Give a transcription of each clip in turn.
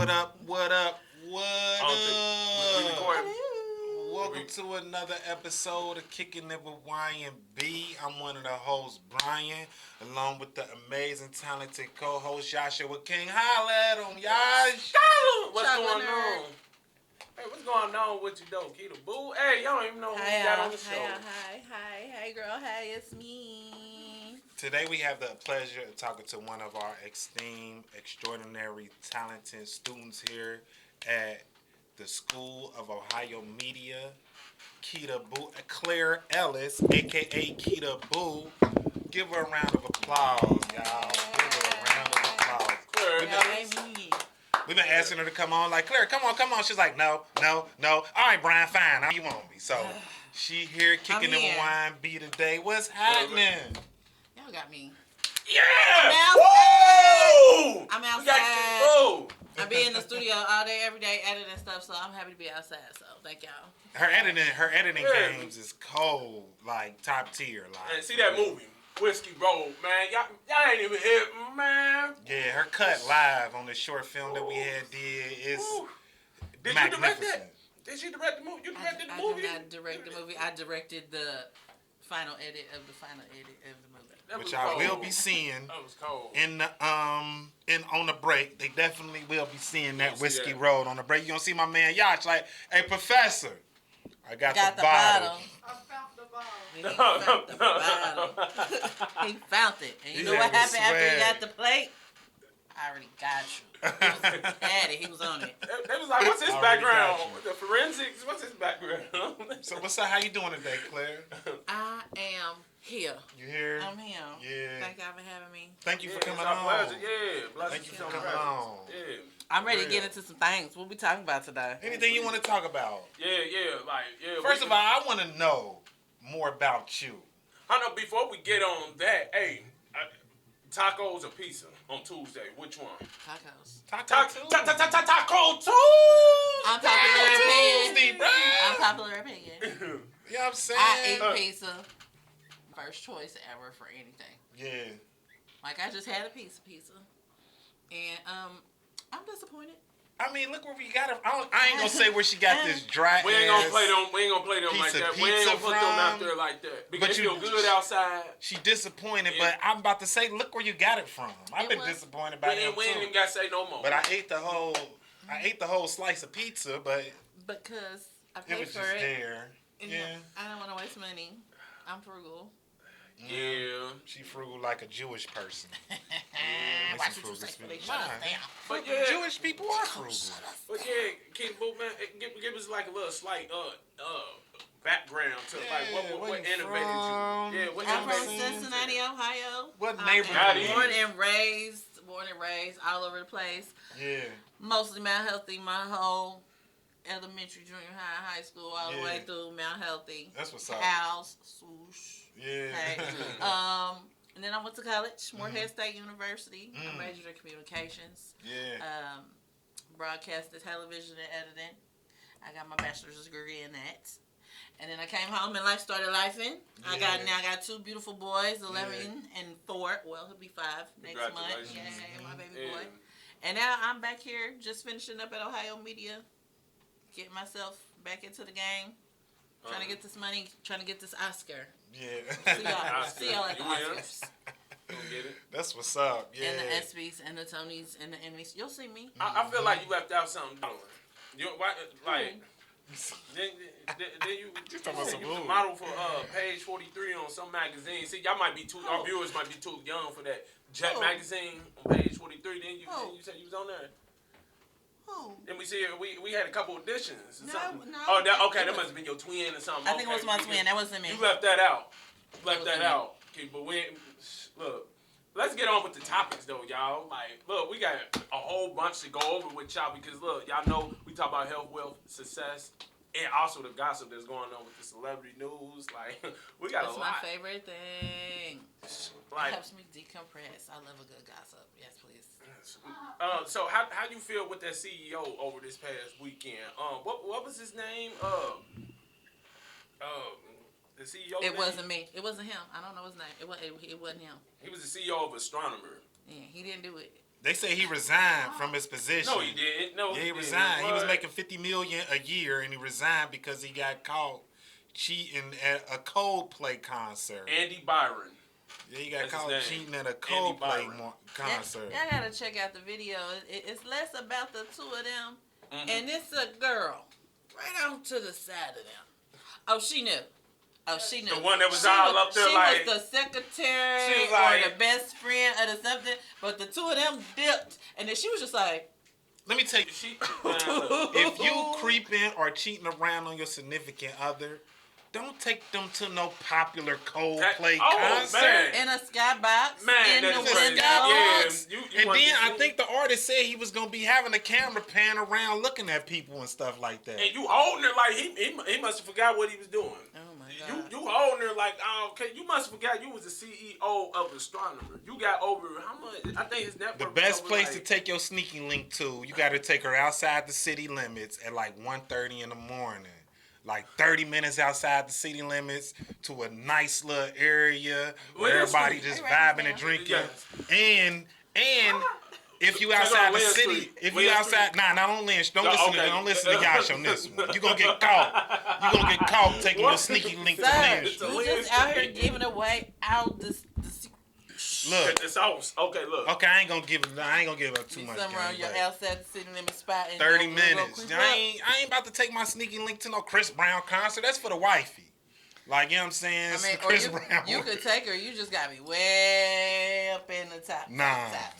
What up? What up? What We up? recording? Welcome to another episode of Kicking It with Y&B. I'm one of the hosts, Brian, along with the amazing, talented co-host, Yoshua King. Holla at him, Yash. What's going on? Hey, what's going on with you, though, KeetaBoo? Hey, y'all don't even know who we got on the show. Hi, girl, hey, it's me. Today we have the pleasure of talking to one of our esteemed, extraordinary, talented students here at the School of Ohio Media, KeetaBoo, Claire Ellis, a.k.a. KeetaBoo. Give her a round of applause, y'all. Give her a round of applause. Claire, We've been asking her to come on, like, Claire, come on. She's like, no. All right, Brian, fine. You want me. So she here kicking it with Y&B today. What's happening? Y'all got me. yeah! I'm outside. We got KeetaBoo. I be in the studio all day, every day, editing stuff, so I'm happy to be outside, so thank y'all. Her editing games is cold, like top tier. Like, And see that movie, Whiskey Road, man. Y'all ain't even hit, man. Yeah, her cut live on the short film that we had did is Did magnificent. you direct that? Did she direct the movie? You directed the movie? I did not direct the movie. I directed the final edit of the final edit of the movie. Which I will be seeing That was cold. in the on the break. They definitely will be seeing that Whiskey Road on the break. You gonna see my man Yash like, hey professor, I got the bottle. I found the bottle. He found it. And you know what happened after he got the plate? I already got you. He was on it. They was like, what's his background? The forensics, what's his background? So what's up? How you doing today, Claire? I am here. You here? I'm here. Yeah. Thank y'all for having me. Thank you for coming it's our on. pleasure. Yeah, Thank you for coming on. Yeah. I'm ready to get into some things. What we talking about today? Anything you want to talk about? Yeah. First of all, I want to know more about you. I know before we get on that, hey, tacos or pizza on Tuesday? Which one? Tacos. Taco Tuesday. Unpopular opinion. Tuesday, bro. Unpopular opinion. You know what I'm saying? I ate pizza. First choice ever for anything. Yeah. Like I just had a piece of pizza, and I'm disappointed. I mean, look where we got it. I ain't gonna say where she got this dry. We ain't gonna play them. We ain't gonna play them like piece of that. We ain't gonna put them out from- there like that because But it you- feel good outside. She disappointed, but I'm about to say, look where you got it from. I've been disappointed by that We ain't even too. gotta say no more. But I ate the whole slice of pizza, but Because I it paid was for just it. there. And Yeah. I don't want to waste money. I'm frugal. Yeah. She frugal like a Jewish person. Watch what you say for they shut us down. But yeah, Jewish people are frugal. But yeah, KeetaBoo, man, give us like a little slight background to like what innovated you. Yeah, what I'm from innovated you? Cincinnati, Ohio. What I'm neighborhood? Born and raised all over the place. Yeah. Mostly Mount Healthy, my whole elementary, junior high, high school, all the way through Mount Healthy. That's what's up. House, swoosh. Yeah. Okay. And then I went to college, Morehead State University. I majored in communications. Yeah. Broadcast, television, and editing. I got my bachelor's degree in that. And then I came home and life started lifing. I got two beautiful boys, 11 and 4. Well, he'll be 5 next month. Yeah, my baby boy. And now I'm back here just finishing up at Ohio Media, getting myself back into the game, trying to get this money, trying to get this Oscar. Yeah. See y'all at the Oscars. Get it? That's what's up. Yeah. And the ESPYs and the Tonys and the Emmys. You'll see me. I feel like you left out something. You like then you talking about some was model for page 43 on some magazine. See, y'all might be too. Our viewers might be too young for that. Jet magazine on page 43. Then you said you was on there. Who? Then we see we had a couple auditions. Or something. No. Oh, that must have been your twin or something. I think it was my twin. That wasn't me. You left that out. Okay, but look. Let's get on with the topics though, y'all. Like, look, we got a whole bunch to go over with y'all because look, y'all know we talk about health, wealth, success, and also the gossip that's going on with the celebrity news. Like, we got That's a lot. my favorite thing. Like, it helps me decompress. I love a good gossip. Yes, please. So how you feel with that CEO over this past weekend? What was his name? The CEO. It wasn't me. It wasn't him. I don't know his name. It wasn't him. He was the CEO of Astronomer. Yeah, he didn't do it. They say he resigned from his position. No, he didn't. No, Yeah, he didn't. resigned. He was What? making $50 million a year, and he resigned because he got caught cheating at a Coldplay concert. Andy Byron. Yeah, he got That's his caught name. cheating at a Andy Coldplay Byron. concert. Y'all gotta check out the video. It's less about the two of them, Mhm. and it's a girl right off to the side of them. Oh, she knew. Oh, she knew. The one that was She all up there she like- was the secretary She was or like- the best friend or the something. But the two of them dipped, and then she was just like, Let me tell you, She, if you creeping or cheating around on your significant other, don't take them to no popular Coldplay concert. man. in a skybox, Man, in that's the crazy. window. Yeah, you And want then to I see- think the artist said he was gonna be having a camera pan around looking at people and stuff like that. And you holding her like he must have forgot what he was doing. Oh my God. You holding her like, oh, okay, you must have forgot you was the CEO of Astronomer. You got over how much? I think his net The worth best was place like, to take your sneaky link to, you got to take her outside the city limits at like 1:30 in the morning. Like 30 minutes outside the city limits to a nice little area where Where everybody Street? just Hey, right vibing and now. drinking. Yes. And if you Take her outside on the Lynn city, Street. if Lynn you outside, Street. not on Lynch, don't No, listen okay. don't listen to Yosh on this one. You gonna get caught. You gonna get caught taking your What? sneaky link to Sir, Lynch. It's a you Lynn just out here Street. giving away out the Look, It's sauce. Okay, look. okay, I ain't gonna give her too be much. somewhere on game, your but outside the city limit spot. And 30 go minutes. creep I up. ain't about to take my sneaky link to no Chris Brown concert. That's for the wifey. Like, you know what I'm saying? I It's mean, the or Chris you, Brown. you could take her. You just gotta be way up in the top. Nah. top.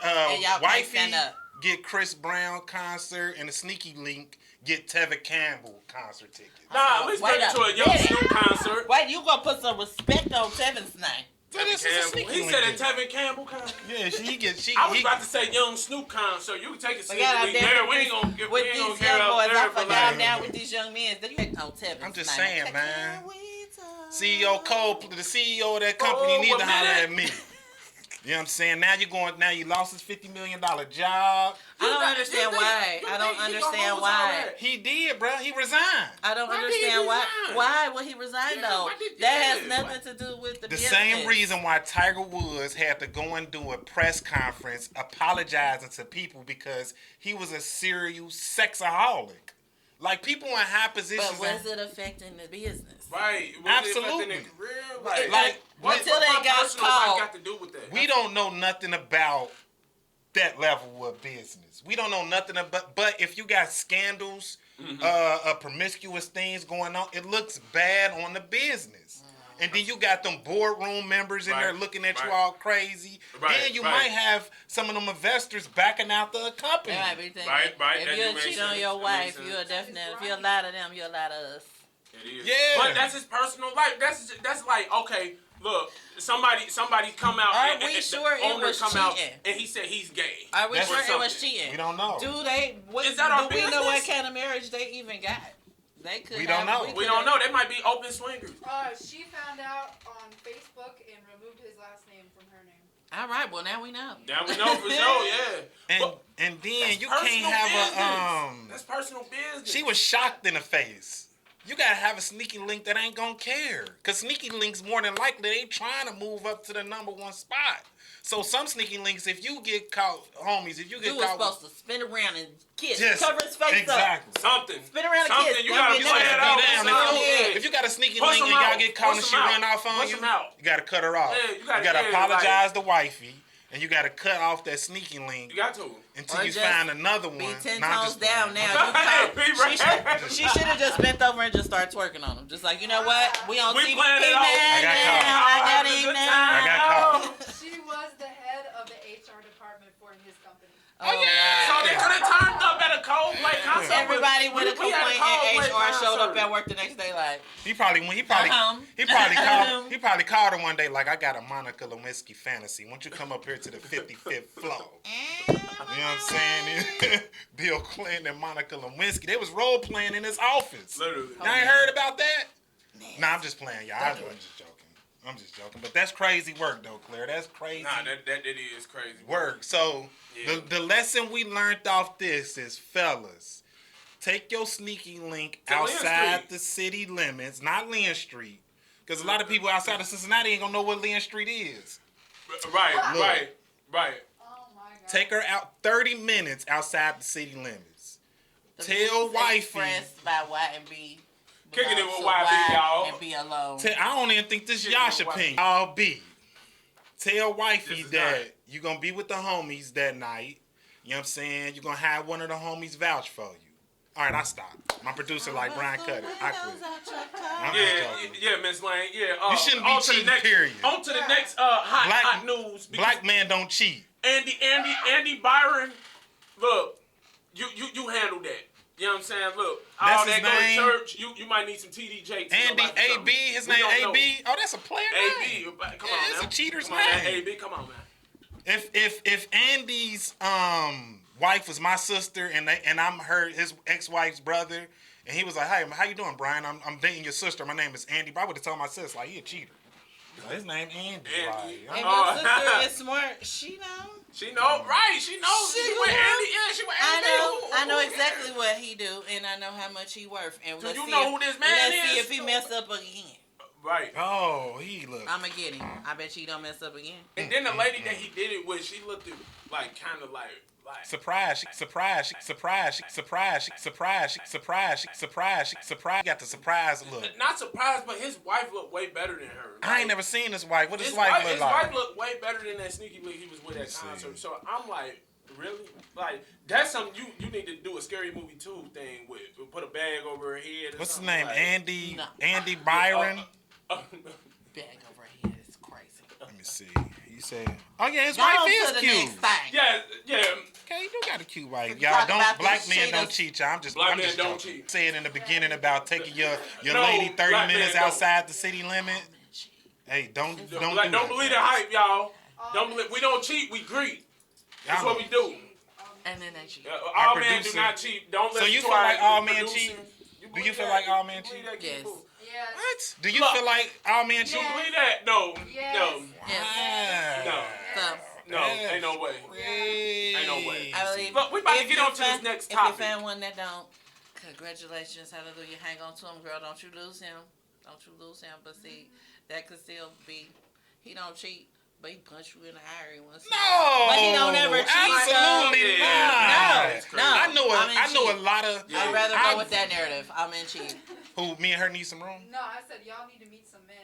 And y'all can't Wifey stand up. get Chris Brown concert, and the sneaky link get Tevin Campbell concert tickets. Nah, let's Wait take it up. to a Young Wait. Snoop concert. Wait, you gonna put some respect on Tevin's name? But this is a Campbell. sneaky He link. said a then. Tevin Campbell concert. Yeah, he gets. I was about to say Young Snoop concert. You can take a seat. Forgot We out there. there We ain't gonna get. with we ain't these gonna get young up boys. there, I but forgot like- down with these young men. Then you on Tevin's I'm just name. saying, Okay, man. can we talk? CEO Cole, the CEO of that company, Oh, need to a holler minute. at me. You know what I'm saying? Now you lost his $50 million job. I don't understand why. I don't understand why. He did, bro. He resigned. I don't Why did he understand why. resign? Why would he resign Yeah, though? why did- That has yeah, nothing to do with the The business. same reason why Tiger Woods had to go and do a press conference apologizing to people because he was a serial sexaholic. Like, people in high positions. But was it affecting the business? Right. Absolutely. Was it affecting their career? Like, until they what got personal caught. life got to do with that? we don't know nothing about that level of business. We don't know nothing about. But if you got scandals, promiscuous things going on, it looks bad on the business. And then you got them boardroom members in there Right, looking at you right. all crazy. Right, Then you right. might have some of them investors backing out the company. They might be thinking, Right, right, if that you makes cheat sense. on your That wife, makes you're sense. definitely, if you a lot of them, you're a lot of us. It is. Yeah. But that's his personal life. That's like, okay, look, somebody come out. Are and we the sure it owner was come out cheating? and he said he's gay. Are we That's sure it was something. cheating? We don't know. Do they? What, Is that our do we know what business? kind of marriage they even got? They could. We don't know. We don't know. They might be open swingers. She found out on Facebook and removed his last name from her name. All right. Well, now we know. Now we know for sure, yeah. And then That's you can't personal have business. That's personal business. She was shocked in the face. You gotta have a sneaky link that ain't gonna care. Cause sneaky links more than likely they trying to move up to the #1 spot. So some sneaky links, if you get caught, homies, if you get You was caught, supposed to spin around and kiss, Just- cover his face up. exactly. something. Spin around and Something. kiss. You gotta Don't play be it never out. be down. down. Push Go them ahead. out. If you got a sneaky Push link and them y'all out. get caught and Push she them run out. off on Push you, them out. you gotta cut her off. Yeah, you gotta- gotta yeah, apologize to wifey, and you gotta cut off that sneaky link You got to. until Or you just find another Be one. 10 Nah, I'm tones just down playing. now. Hey, You be right. she should have just bent over and just started twerking on him. Just like, you know what? We on We TV playing it now. out. I got caught. I got Having a him good now. time. I got caught. She was the head of the HR department for his company. Oh, yeah. So they could have turned up at a Coldplay concert. Everybody with a We had complaint Coldplay in HR showed up concert. at work the next day like, He probably called her one day like, I got a Monica Lewinsky fantasy. Won't you come up here to the 55th floor? You know what I'm saying? Bill Clinton and Monica Lewinsky, they was role playing in his office. Literally. Y'all ain't heard about that? Nah, I'm just playing, y'all. I'm just joking. But that's crazy work, though, Claire. That's crazy Nah, that is crazy. work. So Yeah. the lesson we learned off this is, fellas, take your sneaky link To Lynn outside Street. the city limits, not Lynn Street. Because a lot of people outside of Cincinnati ain't gonna know what Lynn Street is. Right, Look. right. Take her out 30 minutes outside the city limits. The Tell views wifey. expressed by YB. Kicking it belongs with to YB, y'all. And be alone. I don't even think this Shit, Yash you know what? opinion. I'll be. Tell wifey This is that not. you gonna be with the homies that night. You know what I'm saying? You're gonna have one of the homies vouch for you. All right, I stopped. My producer like Brian cut it. I quit. I'm Yeah, just joking. yeah, Miss Lane. Yeah. You shouldn't be on to the cheating, next- period. On to the next hot news. because Black man don't cheat. Andy Byron, look, you handle that. You know what I'm saying? Look, That's all his that go name? to church, you might need some TD Jakes. Andy AB, his name AB. Oh, that's a player AB, name. come Yeah, on, it's man. a cheater's Come on, man. name. AB, come on, man. If Andy's wife was my sister and I'm his ex-wife's brother, and he was like, "Hey, how you doing, Brian? I'm dating your sister. My name is Andy." But I would have told my sister like, he a cheater. Like, his name Andy. Andy. Like, If Oh. your sister is smart, she know. She know, right? She knows. She with Andy. Yeah, she with Andy. I know exactly what he do, and I know how much he worth. And Do let's you see know if, who this man let's is? see if he mess up again. Right. oh, he look. I'ma get him. I bet you he don't mess up again. And then the lady that he did it with, she looked like kind of like. Surprise. Got the surprise look. Not surprised, but his wife looked way better than her. I ain't never seen his wife. What does His his wife look his like? wife looked way better than that sneaky link he was with at see. concert. So I'm like, really? Like, that's something you need to do a Scary Movie 2 thing with. Put a bag over her head. Or What's his something name? like. Andy. No. Andy Byron. Bag over head is crazy. Let me see. He said, "Oh yeah, his Go wife on is to the cute." next thing. yeah. Okay, you do got a cute wife. Talk Y'all don't. about Black these men don't cheaters. cheat. Y'all. I'm just. Black I'm men just don't joking. cheat. Saying in the beginning about taking your No, lady 30 black men minutes don't. outside the city limit. Hey, don't Don't do believe that. the hype, y'all. All We don't cheat. We greet. That's Y'all- what we do. And then they cheat. All Our men do producer- not cheat. Don't So listen you to feel our like all men producer. cheat? You Do you believe feel that? like all men You believe cheat? that, Yes. KeetaBoo? Yes. What? Do you Look. feel like all men cheat? You believe that? No. Yes. No. Yes. No. So, No. Ain't no way. Ain't no way. I believe. Look, we about to if get you on to this find- next If topic. you find one that don't, congratulations, hallelujah, hang on to him, girl. Don't you lose him. Don't you lose him. But see, that could still be. He don't cheat, but he punch you in the eye every once in a while. No, But he don't ever cheat. absolutely so- not. That's crazy. No. I know a cheat. lot of. Yeah. I'd rather go with that narrative. I'm in cheat. Who? Me and her need some room. No, I said y'all need to meet some men.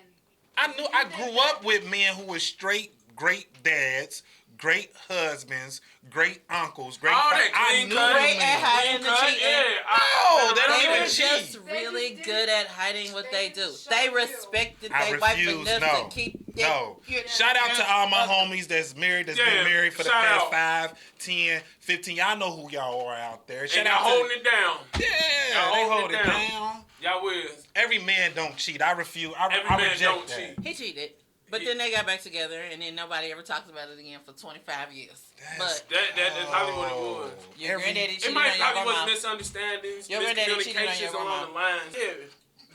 I grew up with men who were straight great dads, great husbands, great uncles, great. All that I clean knew cut. them Great at men. hiding the Cut, cheating. No, they don't They even were cheat. just They really just good didn't- at hiding what they they do. didn't show They you. respected I their wife refuse, enough no. to keep No. their Shout out to all my husband. homies that's married, that's Yeah, been married for the shout past out. 5, 10, 15. Y'all know who y'all are out there. Shout And y'all out holding it down. to Yeah, y'all they holding hold it it down. down. Y'all is. Every man don't cheat. I refuse. Every I man reject don't that. cheat. He cheated. But then they got back together, and then nobody ever talked about it again for 25 years. That's- But That's probably what it was. your Every- granddaddy It cheated might on your probably was grandma. misunderstandings, Your granddaddy cheated on your miscommunications along the grandma. lines. Yeah,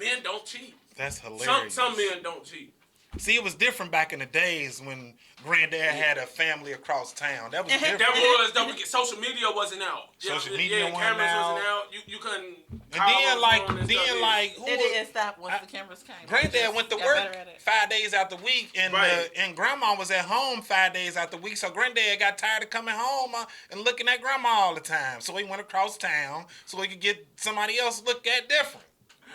men don't cheat. That's hilarious. Some men don't cheat. See, it was different back in the days when Granddad had a family across town. That was different. That was don't forget, social media wasn't out. Social media wasn't cameras out. wasn't out. You couldn't. And call then on like, phone and then stuff. like, who It was, didn't stop once the cameras came. Granddad Just went to got work better at it. 5 days out the week, and Right. and Grandma was at home 5 days out the week. So Granddad got tired of coming home and looking at Grandma all the time. So he went across town so he could get somebody else to look at different.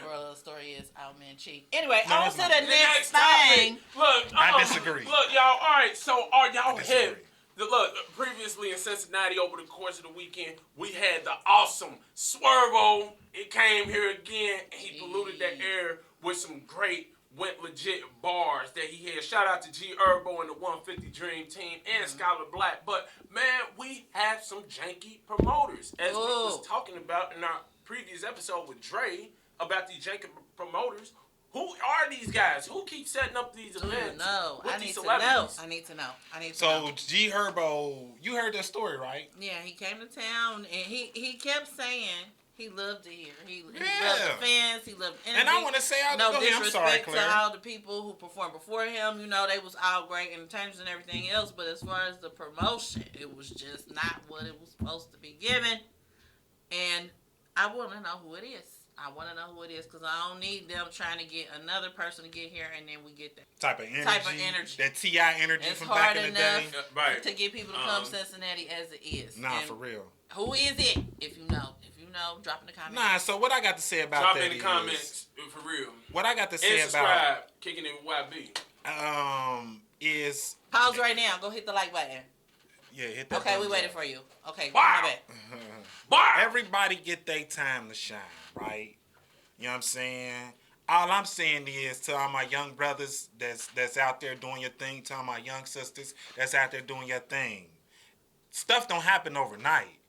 Moral of the story is all men cheat. Anyway, No, on that's to not. the The next topic. thing. Look, I disagree. Look, y'all. All right, so are y'all I disagree. hip? Look, previously in Cincinnati over the course of the weekend, we had the awesome Swervo. It came here again, and he polluted the air with some great, went legit bars that he had. Shout out to G Herbo and the 150 Dream Team and Skylar Black. But man, we have some janky promoters, as we was talking about in our previous episode with Dre about these janky promoters. Who are these guys? Who keeps setting up these events? No, with I these need to know. celebrities? I need to know. I need to So know. G Herbo, you heard that story, right? Yeah, he came to town, and he kept saying he loved it here. He loved Yeah. the fans. He loved energy. And I want to say, no go ahead, I'm sorry, disrespect Claire. to all the people who performed before him. You know, they was all great entertainers and everything else. But as far as the promotion, it was just not what it was supposed to be given. And I want to know who it is. I want to know who it is because I don't need them trying to get another person to get here and then we get that type of energy. That Ti energy it's from hard back in the enough day. Right. to get people to come to Cincinnati as it is. Nah, and for real. who is it? If you know, drop in the comments. Nah, so what I got to say about Drop that in the comments for real. What I got to And say subscribe. Kicking it with YB. is Pause right now. Go hit the like button. hit that. Okay, we thumbs waiting up. for you. Okay, Wow. my bad. Bar. Everybody get their time to shine, right? You know what I'm saying? All I'm saying is to all my young brothers that's out there doing your thing, to all my young sisters that's out there doing your thing. Stuff don't happen overnight.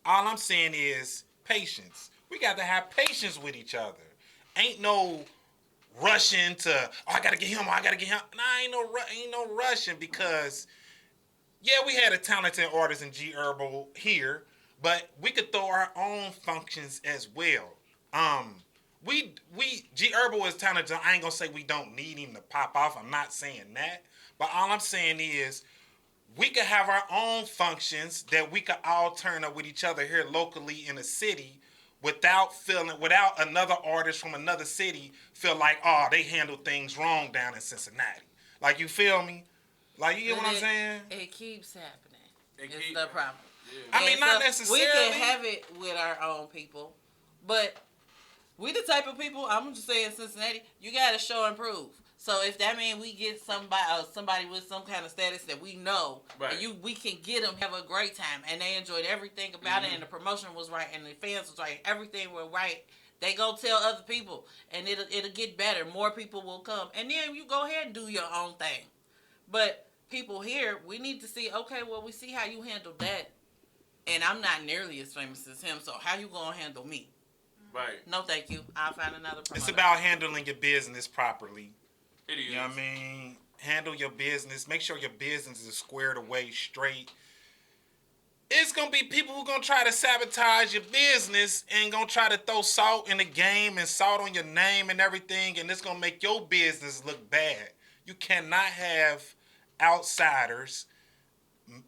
All I'm saying is patience. We got to have patience with each other. Ain't no rushing to, I gotta get him, Nah, ain't no rushing because, yeah, we had a talented artist in G Herbal here, but we could throw our own functions as well. We G Herbal is talented. I ain't gonna say we don't need him to pop off. I'm not saying that, but all I'm saying is we could have our own functions that we could all turn up with each other here locally in the city without another artist from another city feel like, oh, they handle things wrong down in Cincinnati. Like, you feel me? Like, you get what I'm saying? It keeps happening. It's keep- the problem. Yeah. I mean, not necessarily. We can have it with our own people, but we the type of people, I'm just saying Cincinnati, you got to show and prove. So if that means we get somebody with some kind of status that we know, Right. and we can get them have a great time, and they enjoyed everything about it, and the promotion was right, and the fans was right, everything was right. They go tell other people, and it'll get better. More people will come, and then you go ahead and do your own thing. But people here, we need to see. Okay, well, we see how you handle that, and I'm not nearly as famous as him. So how you gonna handle me? Right. No, thank you. I'll find another promoter. It's about handling your business properly. It is. You know what I mean? Handle your business. Make sure your business is squared away straight. It's going to be people who going to try to sabotage your business and going to try to throw salt in the game and salt on your name and everything, and it's going to make your business look bad. You cannot have outsiders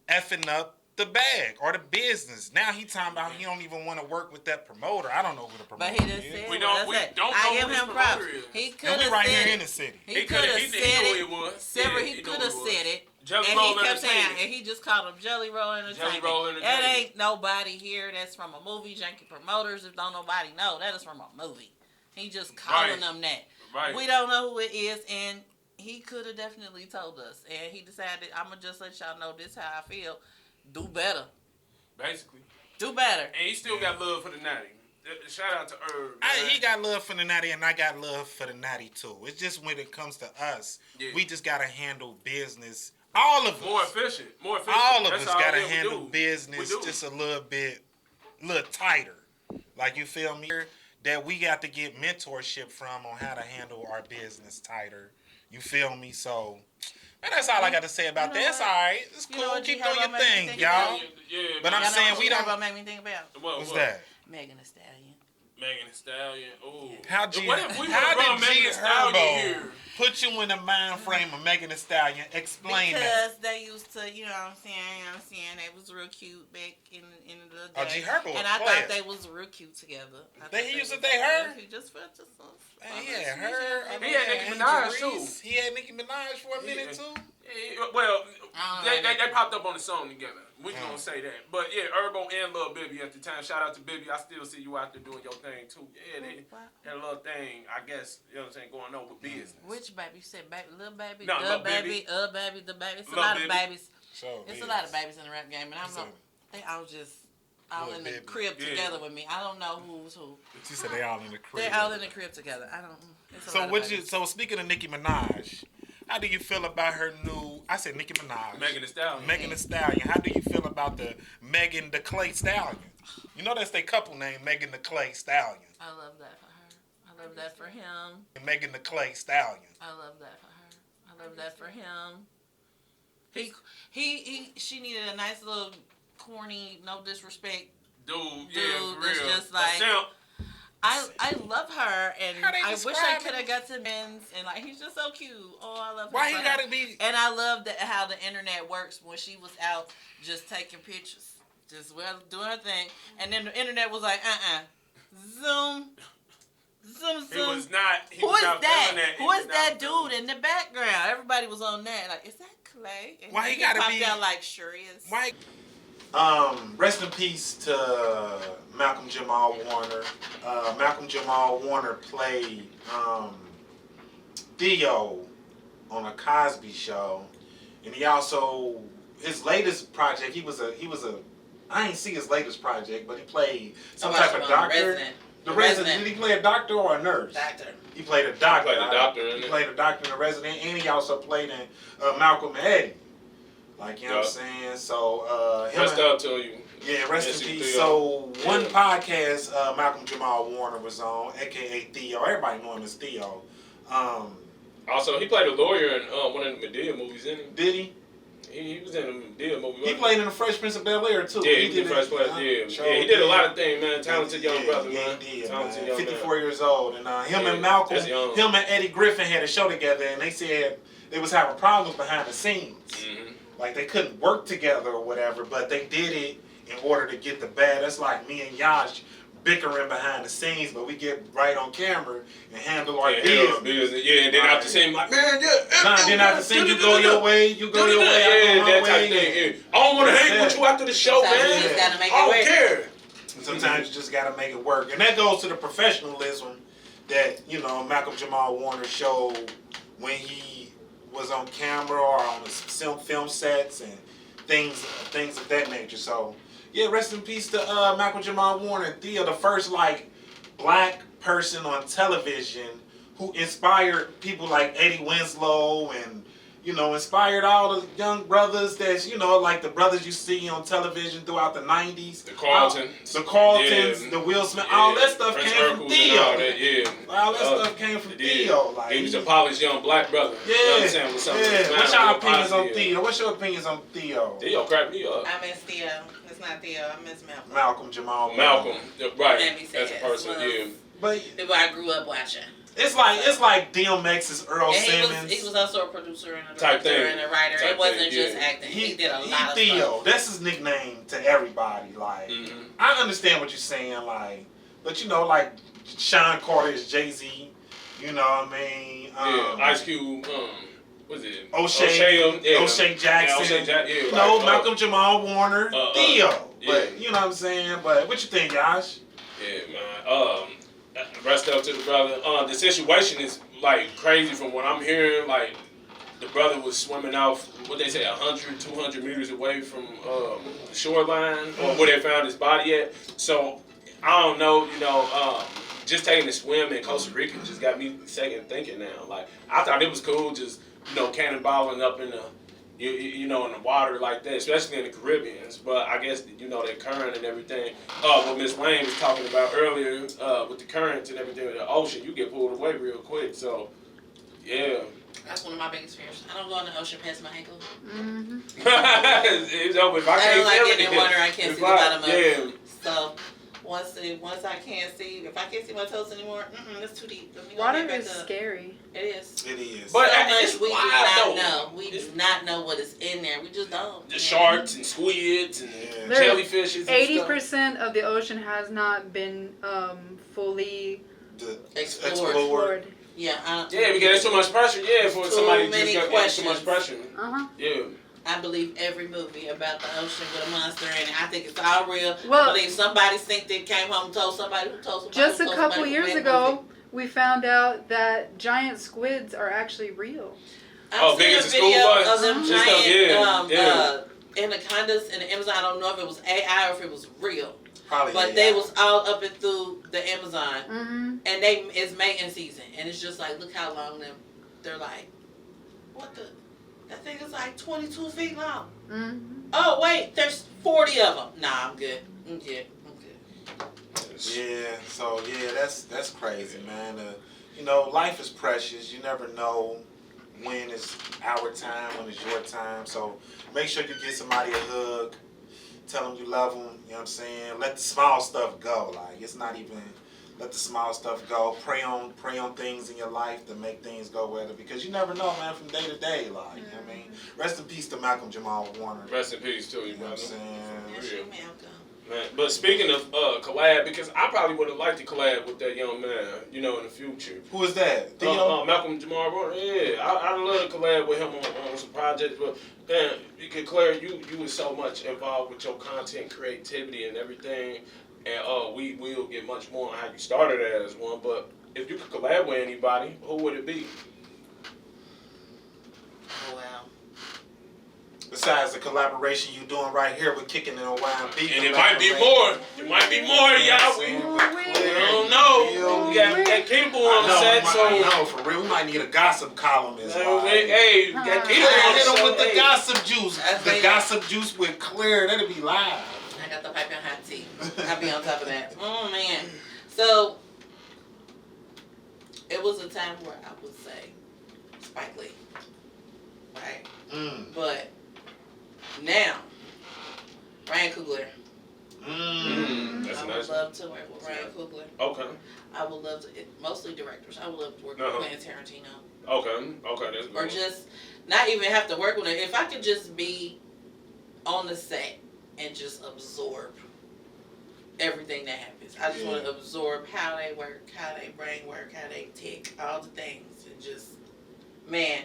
effing up the bag or the business. Now he talking about he don't even want to work with that promoter. I don't know who the promoter But he just is. said, We well, don't that's it. know I who give this him props. promoter is. He could And we have right said here in it. the city. He could have he said knew it. it was. Several, Yeah, he he could knew have it was. said it. Jelly And Roll he kept saying, Entertainment. and he just called him Jelly Roll Entertainment. Roll That Entertainment. ain't nobody here that's from a movie. Janky Promoters, if don't nobody know, that is from a movie. He just calling Right. them that. Right. We don't know who it is, and he could have definitely told us. And he decided, I'm going to just let y'all know this how I feel. Do better. Basically. Do better. And he still got love for the Natty. Shout out to Herb. He got love for the Natty, and I got love for the Natty too. It's just when it comes to us, Yeah. we just gotta handle business. All of us, More efficient. all of That's us all gotta we handle do. business We do. just a little tighter. Like, you feel me? That we got to get mentorship from on how to handle our business tighter. You feel me? So, man, that's all I got to say about that. It's all right. It's You know cool. what Keep G doing your Herbo made me thing, think y'all. Yeah, But I'm Y'all know saying what we G don't. Herbo made me think about? What's that? Megan Thee Stallion. Megan Thee Stallion. Ooh. How G? What if we How would've brought did G Megan Thee Stallion Herbo here? put you in the mind frame of Megan Thee Stallion? Explain that. Because they used to, you know what I'm saying, they was real cute back in the day. Oh, G Herbo was and I player. thought they was real cute together. I They thought used to was date her? He just felt just Hey, yeah, her. He had Nicki Minaj, too. He had Nicki Minaj for a minute too. Yeah, well, I don't they know. popped up on the song together. We gonna say that. But yeah, Herbo and Lil Bibby at the time. Shout out to Bibby. I still see you out there doing your thing too. Yeah, they had a little thing, I guess, you know what I'm saying, going on with business. Which baby? You said baby, little baby, No, the Lil baby, baby, the baby. It's a Lil lot Bibby. of babies. So It's a lot of babies in the rap game, and I'm She not. They all just all Lil in the Bibby. crib Yeah. together with me. I don't know who's who. She said they all in the crib. They're all in the crib together. I don't. It's a So lot of what you? babies. So speaking of Nicki Minaj, how do you feel about her new? I said Nicki Minaj. Megan Thee Stallion. Megan Thee Stallion. How do you feel about the Megan the Clay Stallion? You know that's their couple name, Megan the Clay Stallion. I love that for her. I love that for him. Megan the Clay Stallion. I love that for her. I love that for him. She needed a nice little corny, no disrespect. Dude, Dude, yeah, for that's real. just like- A simp. I love her, and How they I wish I describe could it? have got to men's, and like he's just so cute. Oh, I love him. Why for he her. gotta be? And I love that how the internet works when she was out just taking pictures, just doing her thing, and then the internet was like, zoom, He was not. He Who was is not that? feeling that. He Who was is not that feeling dude in the background? Everybody was on that. Like, is that Clay? And Why he gotta popped be- out like, sure is. Mike. Rest in peace to Malcolm Jamal Warner. Malcolm Jamal Warner played Theo on a Cosby Show, and he also his latest project. He was a. I ain't see his latest project, but he played some type of doctor. The Resident. Did he play a doctor or a nurse? Doctor. He played a doctor. He played a doctor. He played a doctor in The Resident, and he also played in Malcolm and Eddie. Like, you know what I'm saying? So, Rest up to you. Yeah, rest in peace. So, one podcast Malcolm Jamal Warner was on, a.k.a. Theo. Everybody know him as Theo. Also, he played a lawyer in one of the Madea movies, didn't he? Did he? He was in the Madea movie. He played in The Fresh Prince of Bel-Air, too. Yeah, he did the Fresh Prince. Yeah, he did a lot of things, man. Talented young brother, yeah, man. He did, Talented man. young 54 man. years old. And him and Malcolm, him and Eddie Griffin had a show together, and they said they was having problems behind the scenes. Mm-hmm. Like, they couldn't work together or whatever, but they did it in order to get the bad. That's like me and Yash bickering behind the scenes, but we get right on camera and handle our business. Yeah, and then after the scene, like, man, yeah. Then after the scene, you go your way, I go my way. Thing. I don't want to hang with you after the show, Sometimes man. you just gotta make I don't it work. care. Sometimes you just gotta make it work, and that goes to the professionalism that Malcolm Jamal Warner showed when he was on camera or on the film sets and things of that nature. So. Yeah, rest in peace to Malcolm Jamal Warner, Theo, the first black person on television who inspired people like Eddie Winslow and inspired all the young brothers that's like the brothers you see on television throughout the 90s. The Carltons, the Will Smith, all that stuff Prince came Hercules from Theo. All that stuff came from Theo. Like he was a polished young black brother. What's your opinions on Theo? What's your opinions on Theo? Theo cracked me up. I miss Theo. It's not Theo. I miss Malcolm. Malcolm Jamal. Malcolm, right? As a person, But people I grew up watching. It's like DMX's Earl Simmons. He was also a producer and a director and a writer. It wasn't just acting. He did a lot of Theo. stuff. That's his nickname to everybody. Like, I understand what you're saying. Like, but like Sean Carter is Jay-Z. You know what I mean? Ice Cube. What's it? O'Shea Jackson. Malcolm Jamal Warner. Theo. But you know what I'm saying? But what you think, Josh? Yeah, man. Rest up to the brother. The situation is like crazy from what I'm hearing. Like the brother was swimming off, what they say, 100, 200 meters away from the shoreline or where they found his body at. So I don't know, just taking a swim in Costa Rica just got me second thinking now. Like I thought it was cool, just cannonballing up in the in the water like that, especially in the Caribbean. But I guess the current and everything. What Miss Wayne was talking about earlier with the currents and everything with the ocean, you get pulled away real quick. So yeah. That's one of my biggest fears. I don't go in the ocean past my ankle. If I don't like getting in water. I can't see the bottom of it. Yeah. So once I can't see, if I can't see my toes anymore, that's too deep. Water is scary. It is. It is. But so much we do not though. know. We do not know what is in there. We just don't. The sharks and squids and jellyfishes. 80% of the ocean has not been fully explored. Yeah. Because there's too much pressure. Yeah, for somebody many just got questions. too much pressure. Yeah. I believe every movie about the ocean with a monster in it. I think it's all real. Well, I believe somebody think they came home and told somebody who told somebody. Just a couple years ago, we found out that giant squids are actually real. I've big seen as a a school video bus. of them giant anacondas in the Amazon. I don't know if it was AI or if it was real. Probably. But they was all up and through the Amazon, Mm-hmm. and it's mating season, and it's just like, look how long they're like. What the? That thing is like 22 feet long. Mm-hmm. Oh wait, there's 40 of them. Nah, I'm good. I'm good. Yeah. So that's crazy, man. Life is precious. You never know when it's our time, when it's your time. So make sure you get somebody a hug. Tell them you love them. You know what I'm saying? Let the small stuff go. Like it's not even. Let the small stuff go. Pray on things in your life to make things go better because you never know, man, from day to day. Like, you know what I mean? Rest in peace to Malcolm Jamal Warner. Rest in peace to you, You know what I'm brother. saying? Yes, Malcolm. Man, but speaking of collab, because I probably would have liked to collab with that young man, in the future. Who is that? Theo? Malcolm Jamal Warner. Yeah, I'd love to collab with him on some projects. But man, Claire, you was so much involved with your content, creativity, and everything, and we will get much more on how you started as one. But if you could collab with anybody, who would it be? Oh, wow. Besides the collaboration you doing right here with Kicking and YMB. And it might be more. It might be more, y'all. We don't know. We got KeetaBoo on the set, so. No, for real. We might need a gossip columnist. Hey, we got KeetaBoo on the hit set. him with the gossip juice. The gossip juice with Claire. That'll be live. I got the piping hot tea. I'll be on top of that. Oh, man. So, it was a time where I would say Spike Lee. Right? But now, Ryan Coogler. That's I nice. would love to work with Ryan Coogler. Okay. I would love to, mostly directors. I would love to work with Quentin Tarantino. Okay, that's good. Or just not even have to work with him. If I could just be on the set and just absorb everything that happens. I just want to absorb how they work, how they brain work, how they tick, all the things, and just, man.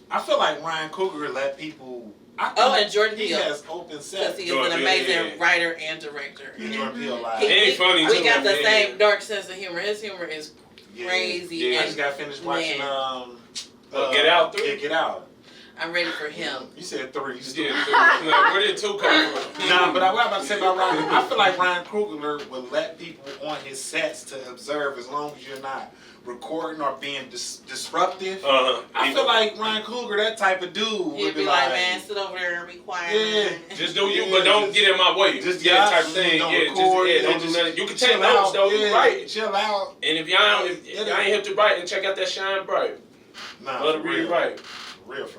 I feel like Ryan Coogler let people. And Jordan He Peele. has open set. Because he is an amazing writer and director. Jordan Peele live. He ain't funny We too, got the man. same dark sense of humor. His humor is crazy. Yeah. I And just got finished watching Get Out 3? Yeah, Get Out. I'm ready for him. You said 3. Yeah, where did 2 come from? Nah, but what I'm about to say about Ryan, I feel like Ryan Coogler would let people on his sets to observe as long as you're not recording or being disruptive. I feel like Ryan Coogler, that type of dude, He'd would be like, man, sit over there and be quiet. Yeah. Just do you, but don't get in my way. Just type of thing. Don't Yeah, record, don't do nothing. You can take chill notes out, though. You right. Chill out. And if y'all ain't hip to write, and check out that Shine Bright. Nah, Love to for read real. right. For real.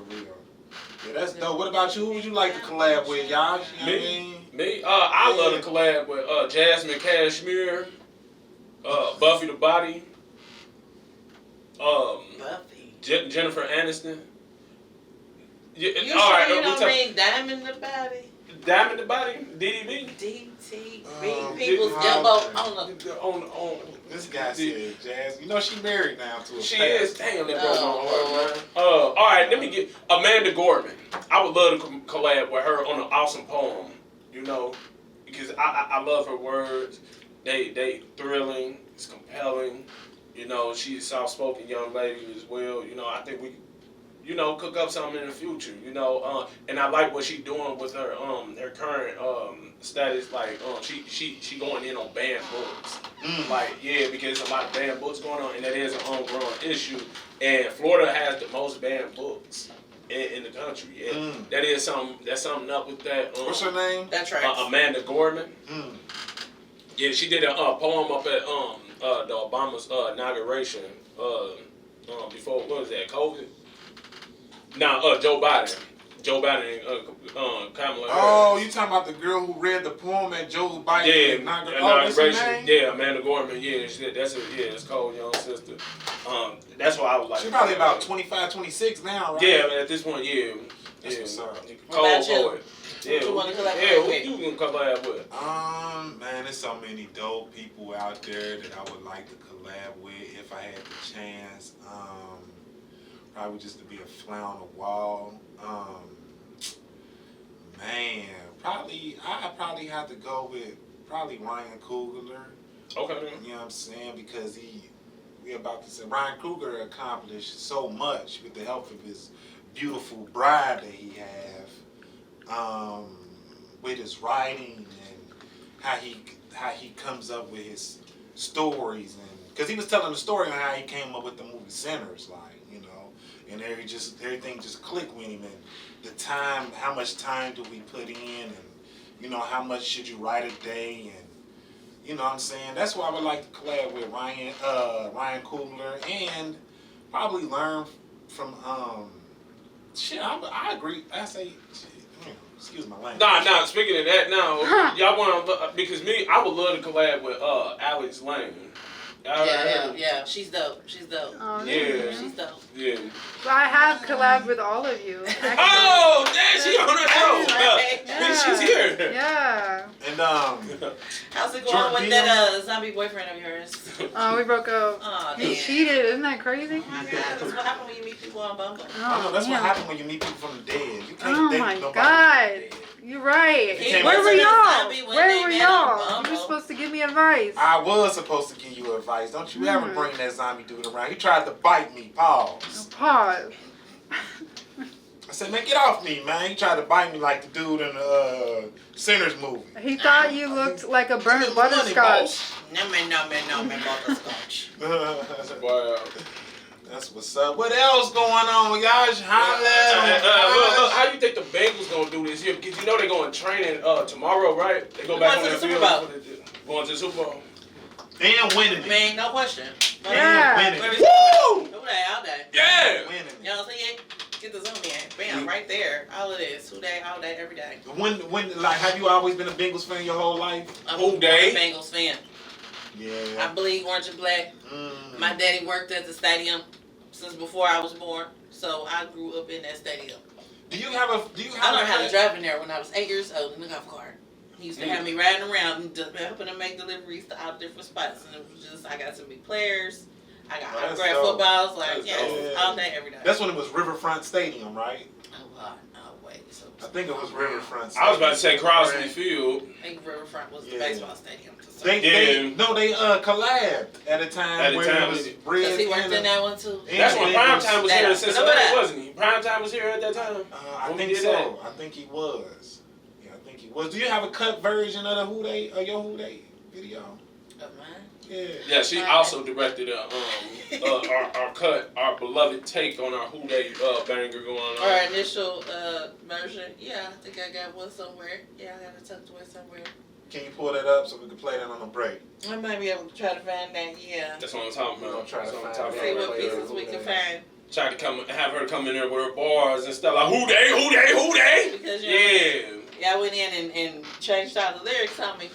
Yeah, that's dope. What about you? Who would you like to collab with, y'all? You know what I mean? Me? I love to collab with Jasmine Cashmere, Buffy the Body, Buffy. Jennifer Aniston. Yeah, You all sure right, you don't mean Diamond the Body? Diamond the Body, DDB. DTB, people's jumbo on This guy said, Jazz. You know she married now to a She pastor. is. Damn, that broke my heart, man. All right, let me get Amanda Gorman. I would love to collab with her on an awesome poem, because I love her words. They thrilling. It's compelling. She's a soft-spoken young lady as well. I think we cook up something in the future. And I like what she's doing with her her current status. Like she going in on banned books. Because a lot of banned books going on, and that is an homegrown issue. And Florida has the most banned books in the country. Yeah, that is something. That's something up with that. What's her name? That's right. Amanda Gorman. Yeah, she did a poem up at the Obama's inauguration before, what was that, COVID? Joe Biden. Joe Biden and Kamala Harris. Oh, you talking about the girl who read the poem at Joe Biden? Inauguration. Yeah, Amanda Gorman. Yeah, it's called Young Sister. That's why I was like. She's probably about 25, 26 now, right? Yeah, at this point, yeah. That's what's up. Cold poet. Yeah, who you can collab with? Man, there's so many dope people out there that I would like to collab with if I had the chance. Probably just to be a fly on the wall. I probably have to go with Ryan Coogler. Okay. You know what I'm saying? Because we about to say Ryan Coogler accomplished so much with the help of his beautiful bride that he have, with his writing and how he comes up with his stories, and because he was telling the story on how he came up with the movie Sinners, and everything just clicked with him, and the time, how much time do we put in, and how much should you write a day, and you know what I'm saying? That's why I would like to collab with Ryan Coogler, and probably learn from I agree. I say, excuse my language. Nah. Speaking of that, now y'all want to because I would love to collab with Alex Lane. Yeah. She's dope. Oh, Yeah. She's dope. Yeah. So I have collabed with all of you. Actually. Oh, damn! She on her show. Yeah. She's here. Yeah. And And How's it going Jordan with Peele? that zombie boyfriend of yours? Oh, we broke up. Oh, He damn. cheated. Isn't that crazy? Oh my God, that's what happened when you meet people on Bumble. I know that's what damn. happens when you meet people from the dead. You can't Oh date my nobody God. from the dead. You're right. He Where were wasn't a y'all? zombie when Where they were met on y'all? You Bumble. were supposed to give me advice. I was supposed to give you advice. Don't you ever bring that zombie dude around. He tried to bite me. Pause. Pause. I said, man, get off me, man. He tried to bite me like the dude in the Sinners movie. He thought you looked like a burnt Give me money, butterscotch. No, man, butterscotch. Wow. That's what's up. What else going on, y'all? Just holla Look, how you think the Bengals gonna do this year? Because you know they're going training tomorrow, right? They go back on Going to their the Super field. Bowl. Going to the Super Bowl. And winning it. Man, no question. Yeah. And winning it. Woo! Who they all day? Yeah. Winning You know what I'm saying? Get the zoom in. Bam, right there. All of this. Who day, all day, every day. it. When, like, have you always been a Bengals fan your whole life? I'm Who a day? Bengals fan. Yeah. I bleed orange and black. My daddy worked at the stadium since before I was born, so I grew up in that stadium. Do you have I learned how to drive in there when I was 8 years old in the golf cart. He used to have me riding around and just helping to make deliveries to all different spots, and it was just I got to meet players. I got Oh, that's autographed dope. footballs, like That's yes, dope. all day, every day. That's when it was Riverfront Stadium, right? Oh wow, no wait. So I think it was Riverfront Stadium. I was about to say Crosby Field. I think Riverfront was the Yeah. baseball stadium. They collabed at a time At a where time, it was yeah. red. Because he worked in that one too. And That's when it Primetime was That- here in Look Cincinnati, at that. wasn't he? Primetime was here at that time. I When we think did so. that. I think he was. Yeah, I think he was. Do you have a cut version of the Who They or your Who They video? Of mine. Yeah. Yeah, she also directed our beloved take on our Who They banger going on. Our initial version. Yeah, I think I got one somewhere. Yeah, I got it tucked away somewhere. Can you pull that up so we can play that on the break? I might be able to try to find that. Yeah. That's what I'm talking We're about. gonna try to That's what I'm find talking it. See about what right there. pieces we can find. Tried to have her come in there with her bars and stuff like Who They. Because Yeah. I went in and changed all the lyrics on me.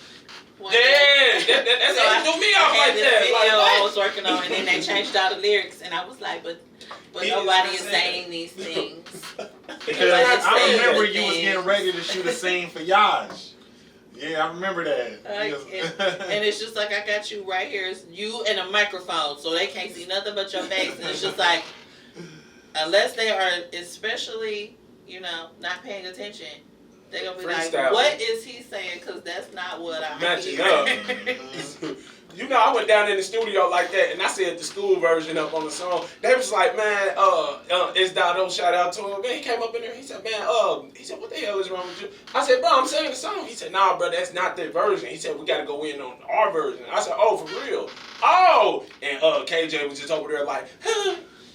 One Yeah, day. that's So how you do me I off had like this that. video Like, I what? was working on, and then they changed all the lyrics, and I was like, but He nobody is is saying these things. Because Like I saying remember the you was things. getting ready to shoot a scene for Yash. Yeah, I remember that. And it's just like I got you right here. It's you and a microphone, so they can't see nothing but your face. And it's just like, unless they are especially, not paying attention, they're gonna be Freestyle. like, "What is he saying?" Because that's not what I Matching hear. up. You know, I went down in the studio like that, and I said the school version up on the song. They was like, man, it's Dotto, shout out to him. Man, he came up in there, he said, man, what the hell is wrong with you? I said, bro, I'm saying the song. He said, nah, bro, that's not the version. He said, we got to go in on our version. I said, oh, for real? Oh! And KJ was just over there like,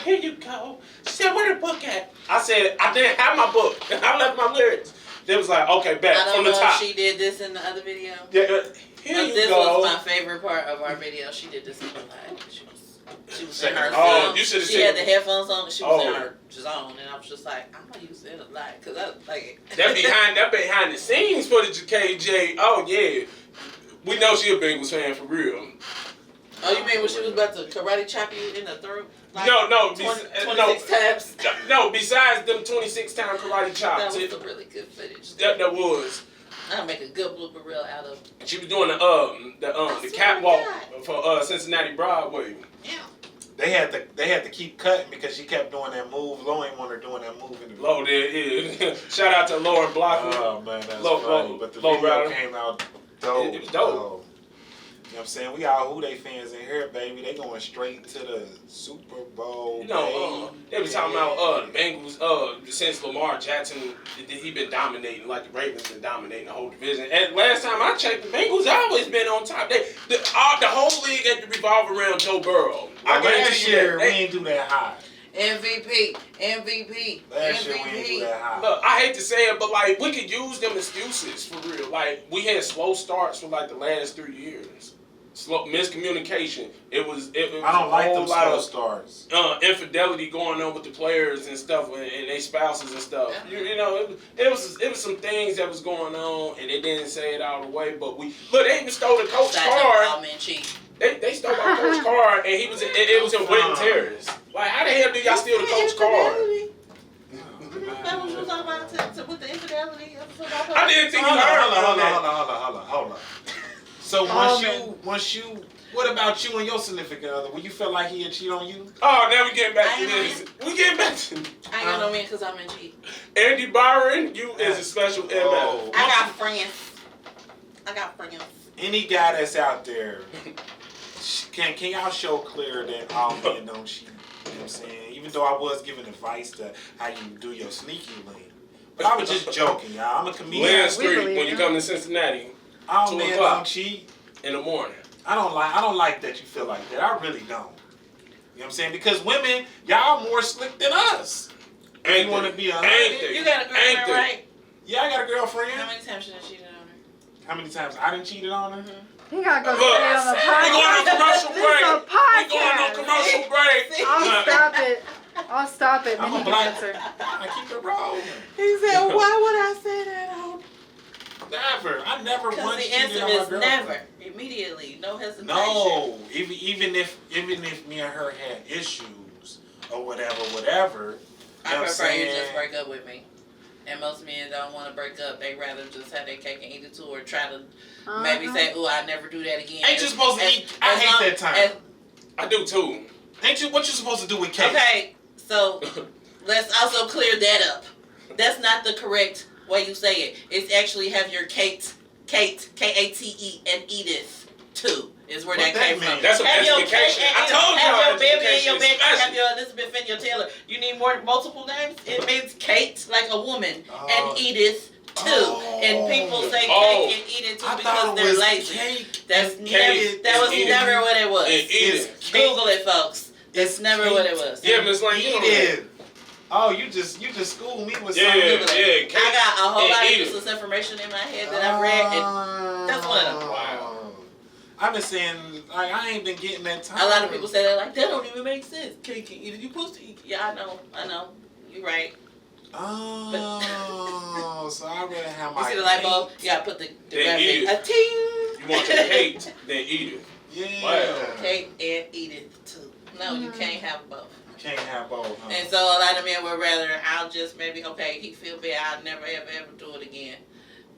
here you go. She said, where the book at? I said, I didn't have my book. I left my lyrics. They was like, okay, back I don't from the know top. if she did this in the other video. Yeah, here But you this go. was my favorite part of our video. She did this in the live. She was in her Oh, zone. you should've She seen had it. the headphones on. She was in Oh. her zone, and I was just like, I'm gonna use it a lot because I like it. That behind the scenes footage of KJ. Oh yeah, we know she a Bengals fan for real. Oh, you mean when she was about to karate chop you in the throat? Like No, 26 times. No, besides them 26-time karate chops. That was some really good footage. That was. I'll make a good blooper reel out of. She was doing the catwalk for Cincinnati Broadway. Yeah. They had to keep cutting because she kept doing that move. Lo ain't want her doing that move in the Low there, yeah. Shout out to Lauren Blocker. Oh man, that's Low- funny. low- But the low video rider. came out dope. It was dope. Oh. You know what I'm saying? We got Who They fans in here, baby. They going straight to the Super Bowl. You know, they was talking about the Bengals, since Lamar Jackson, he been dominating, like the Ravens been dominating the whole division. And last time I checked, the Bengals always been on top. The whole league had to revolve around Joe Burrow. Well, guarantee last you year that. we ain't do that high. MVP. Last year we ain't do that high. Look, I hate to say it, but like we could use them excuses for real. Like we had slow starts for like the last 3 years. Slow miscommunication. It was I don't a like whole them lot slow of starts. infidelity going on with the players and stuff, and their spouses and stuff. You know, it was some things that was going on, and they didn't say it all the way. But they even stole the coach car. They stole our coach car, and it was in Winton Terrace. Like, how the hell do y'all steal the coach car? That was what I was talking about with the infidelity of I didn't think you Hold heard on. So once you, what about you and your significant other? Will you feel like he'll cheat on you? Oh, now we getting back to this. We getting back to I ain't got no man because I'm in cheat. Andy Byron. You is a special MF. I got friends. Any guy that's out there, can y'all show clear that all men don't cheat? You know what I'm saying? Even though I was giving advice to how you do your sneaky link. But I was just joking, y'all. I'm a comedian. Land Street when you come to Cincinnati. All 2 men o'clock. don't cheat. In the morning. I don't like that you feel like that. I really don't. You know what I'm saying? Because women, y'all more slick than us. And you want to be a You got a girlfriend, right? Yeah, I got a girlfriend. How many times should I cheated on her? How many times I done cheated on her? He gotta go Look, stay on the we podcast. going on commercial This break. is a We going on podcast. commercial break. I'll stop it. I'm Then a you can black. answer. I keep it rolling. He said, why would I say that on? Never. I never Because once the cheated answer on my is girlfriend. never. Immediately. No hesitation. No. Even if me and her had issues or whatever. You know I what I'm prefer you saying? just break up with me. And most men don't want to break up. They rather just have their cake and eat it too, or try to maybe say, "Oh, I never do that again." Ain't you supposed to eat? I as hate long- that time. as- I do too. Ain't you? What you supposed to do with cake? Okay, so let's also clear that up. That's not the correct way you say it. It's actually have your Kate, K-A-T-E, and Edith too. Is where What that came that from. mean? That's some Have your education. Kate I and told have y'all your baby in education your is bed. special. Have your Elizabeth and your Taylor. You need multiple names. It means Kate, like a woman, and Edith too. And people say cake and Edith too I because thought it they're was lazy. cake. That's and never. Edith That was and Edith. never what it was. And Edith. It's cake. Google it, folks. That's never cake what it was. Yeah, Miss Lane, you know that. Edith. Oh, you just schooled me with Yeah, something. Google it. yeah. I got a whole and lot of Edith. useless information in my head that I've read, and that's one of them. Wow. I've been saying, like, I ain't been getting that time. a lot of people say that like that don't even make sense. Cake and Edith, you supposed to eat. Yeah, I know. You're right. Oh, so I rather have my You see the light bulb? cake. You gotta put the Then graphic. eat it. A ting. You want your Kate, then eat it. Yeah. Wow. Kate and Edith too. No, you can't have both. You can't have both, huh? And so a lot of men would rather I'll just maybe he feel bad. I'll never ever do it again.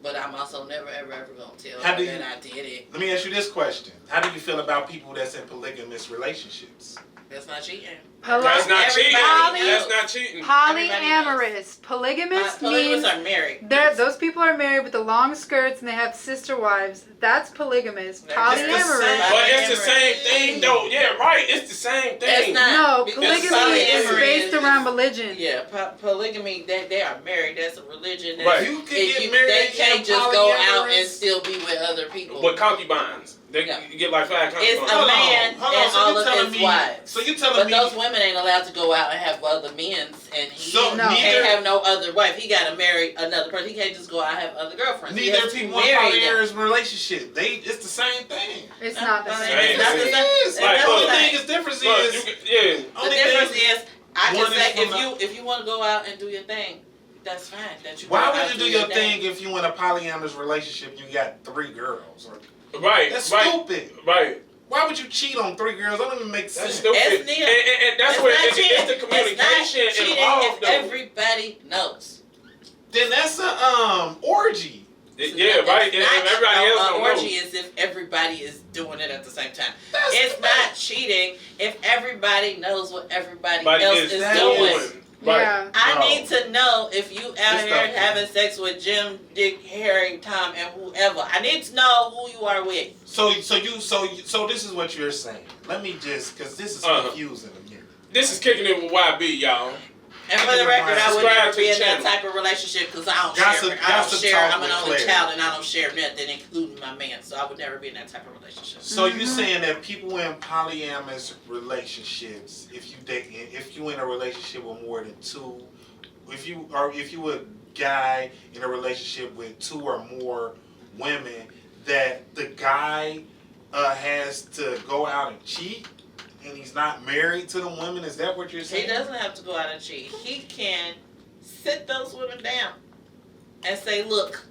But I'm also never ever gonna tell How her do that you- I did it. Let me ask you this question. How do you feel about people that's in polygamous relationships? That's not cheating. That's not cheating. Everybody That's knows. not cheating. Polyamorous. Polygamous Polygamists means are married. those people are married with the long skirts and they have sister wives. That's polygamous. They're just the Polyamorous. same. But it's the same thing, though. Yeah, right. It's the same It's thing. not. No, because polygamy is polyamory based around religion. Yeah, polygamy. They are married. That's a religion. That's, Right. You can if get you- married They and can't just go out and polyamorous. still be with other people. With concubines. They Yeah. you get like 5 It's concubines. a man Hold and on. So all you of telling his me? wives. So you telling But me? those women ain't allowed to go out and have other men's, and he So No. can't neither have no other wife. He got to marry another person. He can't just go out and have other girlfriends. He neither has to people in marry them. polyamorous relationship. It's the same thing. It's not the It's same. not the It same. is. It's Like, not The the only same. thing is difference Look, is you can, yeah. The only difference thing. is, I one can is say from if you want to go out and do your thing, that's fine. That you Why go out would you and do your thing if you in a polyamorous relationship? You got 3 girls. Right. That's right. stupid. Right. Why would you cheat on 3 girls? That don't even make That's sense. stupid. It's And, neither- and that's It's where not it's cheating. the communication It's not cheating involved, if though. everybody knows. Then that's a orgy. Yeah, right. And everybody else don't orgy know. is if everybody is doing it at the same time. That's It's not cheating if everybody knows what everybody Everybody else is is doing. doing. Right. Yeah. I No. need to know if you out This here stuff- having sex with Jim, Dick, Harry, Tom, and whoever. I need to know who you are with. So this is what you're saying. Let me just, because this is Uh-huh. confusing to me. This is kicking it with YB, y'all. And for the record, I would Subscribe never to be the in that channel. type of relationship because I don't Gossip- share. I don't gossip share. talk I'm an with only Claire. child and I don't share nothing, including my man. So I would never be in that type of relationship. So you saying that people in polyamorous relationships, if you in a relationship with more than 2, if you a guy in a relationship with 2 or more women, that the guy has to go out and cheat, and he's not married to the women. Is that what you're saying? He doesn't have to go out and cheat. He can sit those women down and say, look,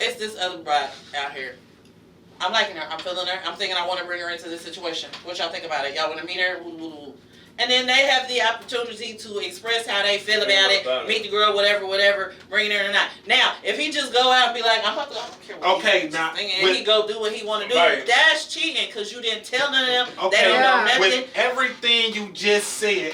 it's this other bride out here. I'm liking her. I'm feeling her. I'm thinking I want to bring her into this situation. What y'all think about it? Y'all want to meet her? Woo, woo, woo. And then they have the opportunity to express how they feel about it, meet the girl, whatever, bring her or not. Now, if he just go out and be like, I don't care what Okay, now, and he go do what he want to do, Right. that's cheating because you didn't tell none of them. Okay, They don't know nothing. with everything you just said,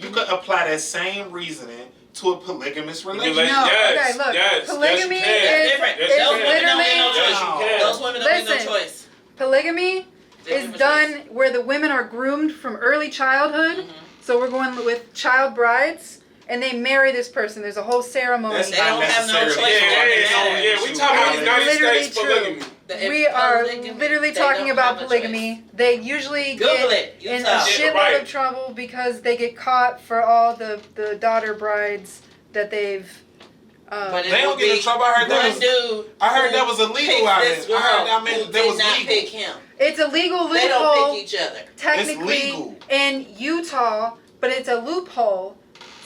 you could apply that same reasoning to a polygamous relationship. No, Yes, okay, look, yes, polygamy yes, you can. is different. Yes, it's you Those can. women don't get no literally choice. Yes, you can. Those women don't get Listen. no choice. polygamy They is give them a done choice. where the women are groomed from early childhood. Mhm. So we're going with child brides, and they marry this person. There's a whole ceremony. That's They not don't have no necessarily choice. Yeah, we talking about It's United literally States true. polygamy. We are Polygamy, literally they talking don't about have a polygamy. They usually Google get it. in a Utah. shitload Right. of trouble because they get caught for all the daughter brides that they've. But it They don't would get in be trouble. I heard that one was. dude I heard who that was illegal picked out this there. I heard girl that who meant that did was not legal. pick him. It's a legal They don't loophole pick each other. technically legal. in Utah, but it's a loophole,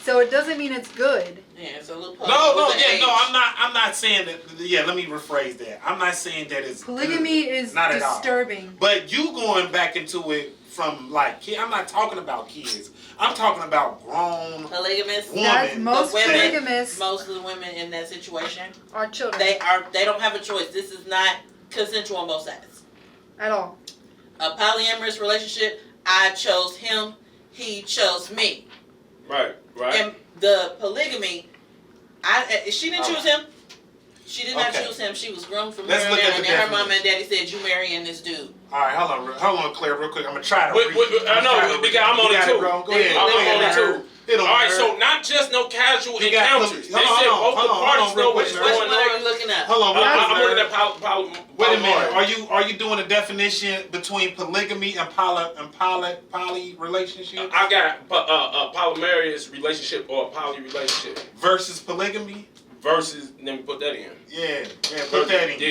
so it doesn't mean it's good. Yeah, it's a loophole. No, With the age. I'm not saying that. Yeah, let me rephrase that. I'm not saying that it's Polygamy good. is Not at all. disturbing. But you going back into it from like I'm not talking about kids. I'm talking about grown Polygamous. woman. That's most women- polygamists Most of the women in that situation, are children they don't have a choice. This is not consensual on both sides. at all. A polyamorous relationship, I chose him, he chose me. Right. And the polygamy, she didn't choose him. She did not Okay. choose him. She was groomed from Let's her look at and the then her mama definition. and daddy said, you marrying this dude. All right, hold on, Claire, real quick. I'm gonna try to. Wait, read. I know, because I'm on You it got too. bro. Go Yeah, ahead. I'm Go ahead, on it Larry. too. Hit on All right, her. so not just no casual You got- encounters. They hold on, said hold on, both the hold on, parties hold on, know real which quick, Which one one are they. we looking at? Hold on, real quick, I'm looking Larry. at Wait a minute. Are you doing a definition between polygamy and poly relationship I got a polyamorous relationship or a poly relationship versus polygamy? versus. Let me put that in. Yeah, put that in. Yeah,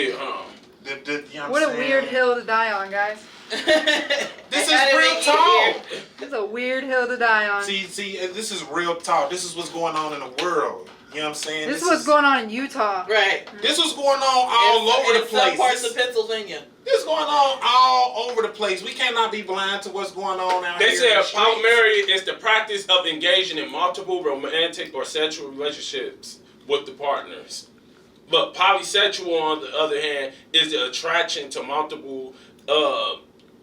You know What I'm a saying? weird hill to die on, guys. This is How did real we get talk. here? This is a weird hill to die on. See, this is real talk. This is what's going on in the world. You know what I'm saying? This is what's going on in Utah. Right. This was going on all over the In some place. parts of Pennsylvania. This is going on all over the place. We cannot be blind to what's going on out They here. said in the streets. polyamory is the practice of engaging in multiple romantic or sexual relationships with the partners. But polysexual, on the other hand, is the attraction to multiple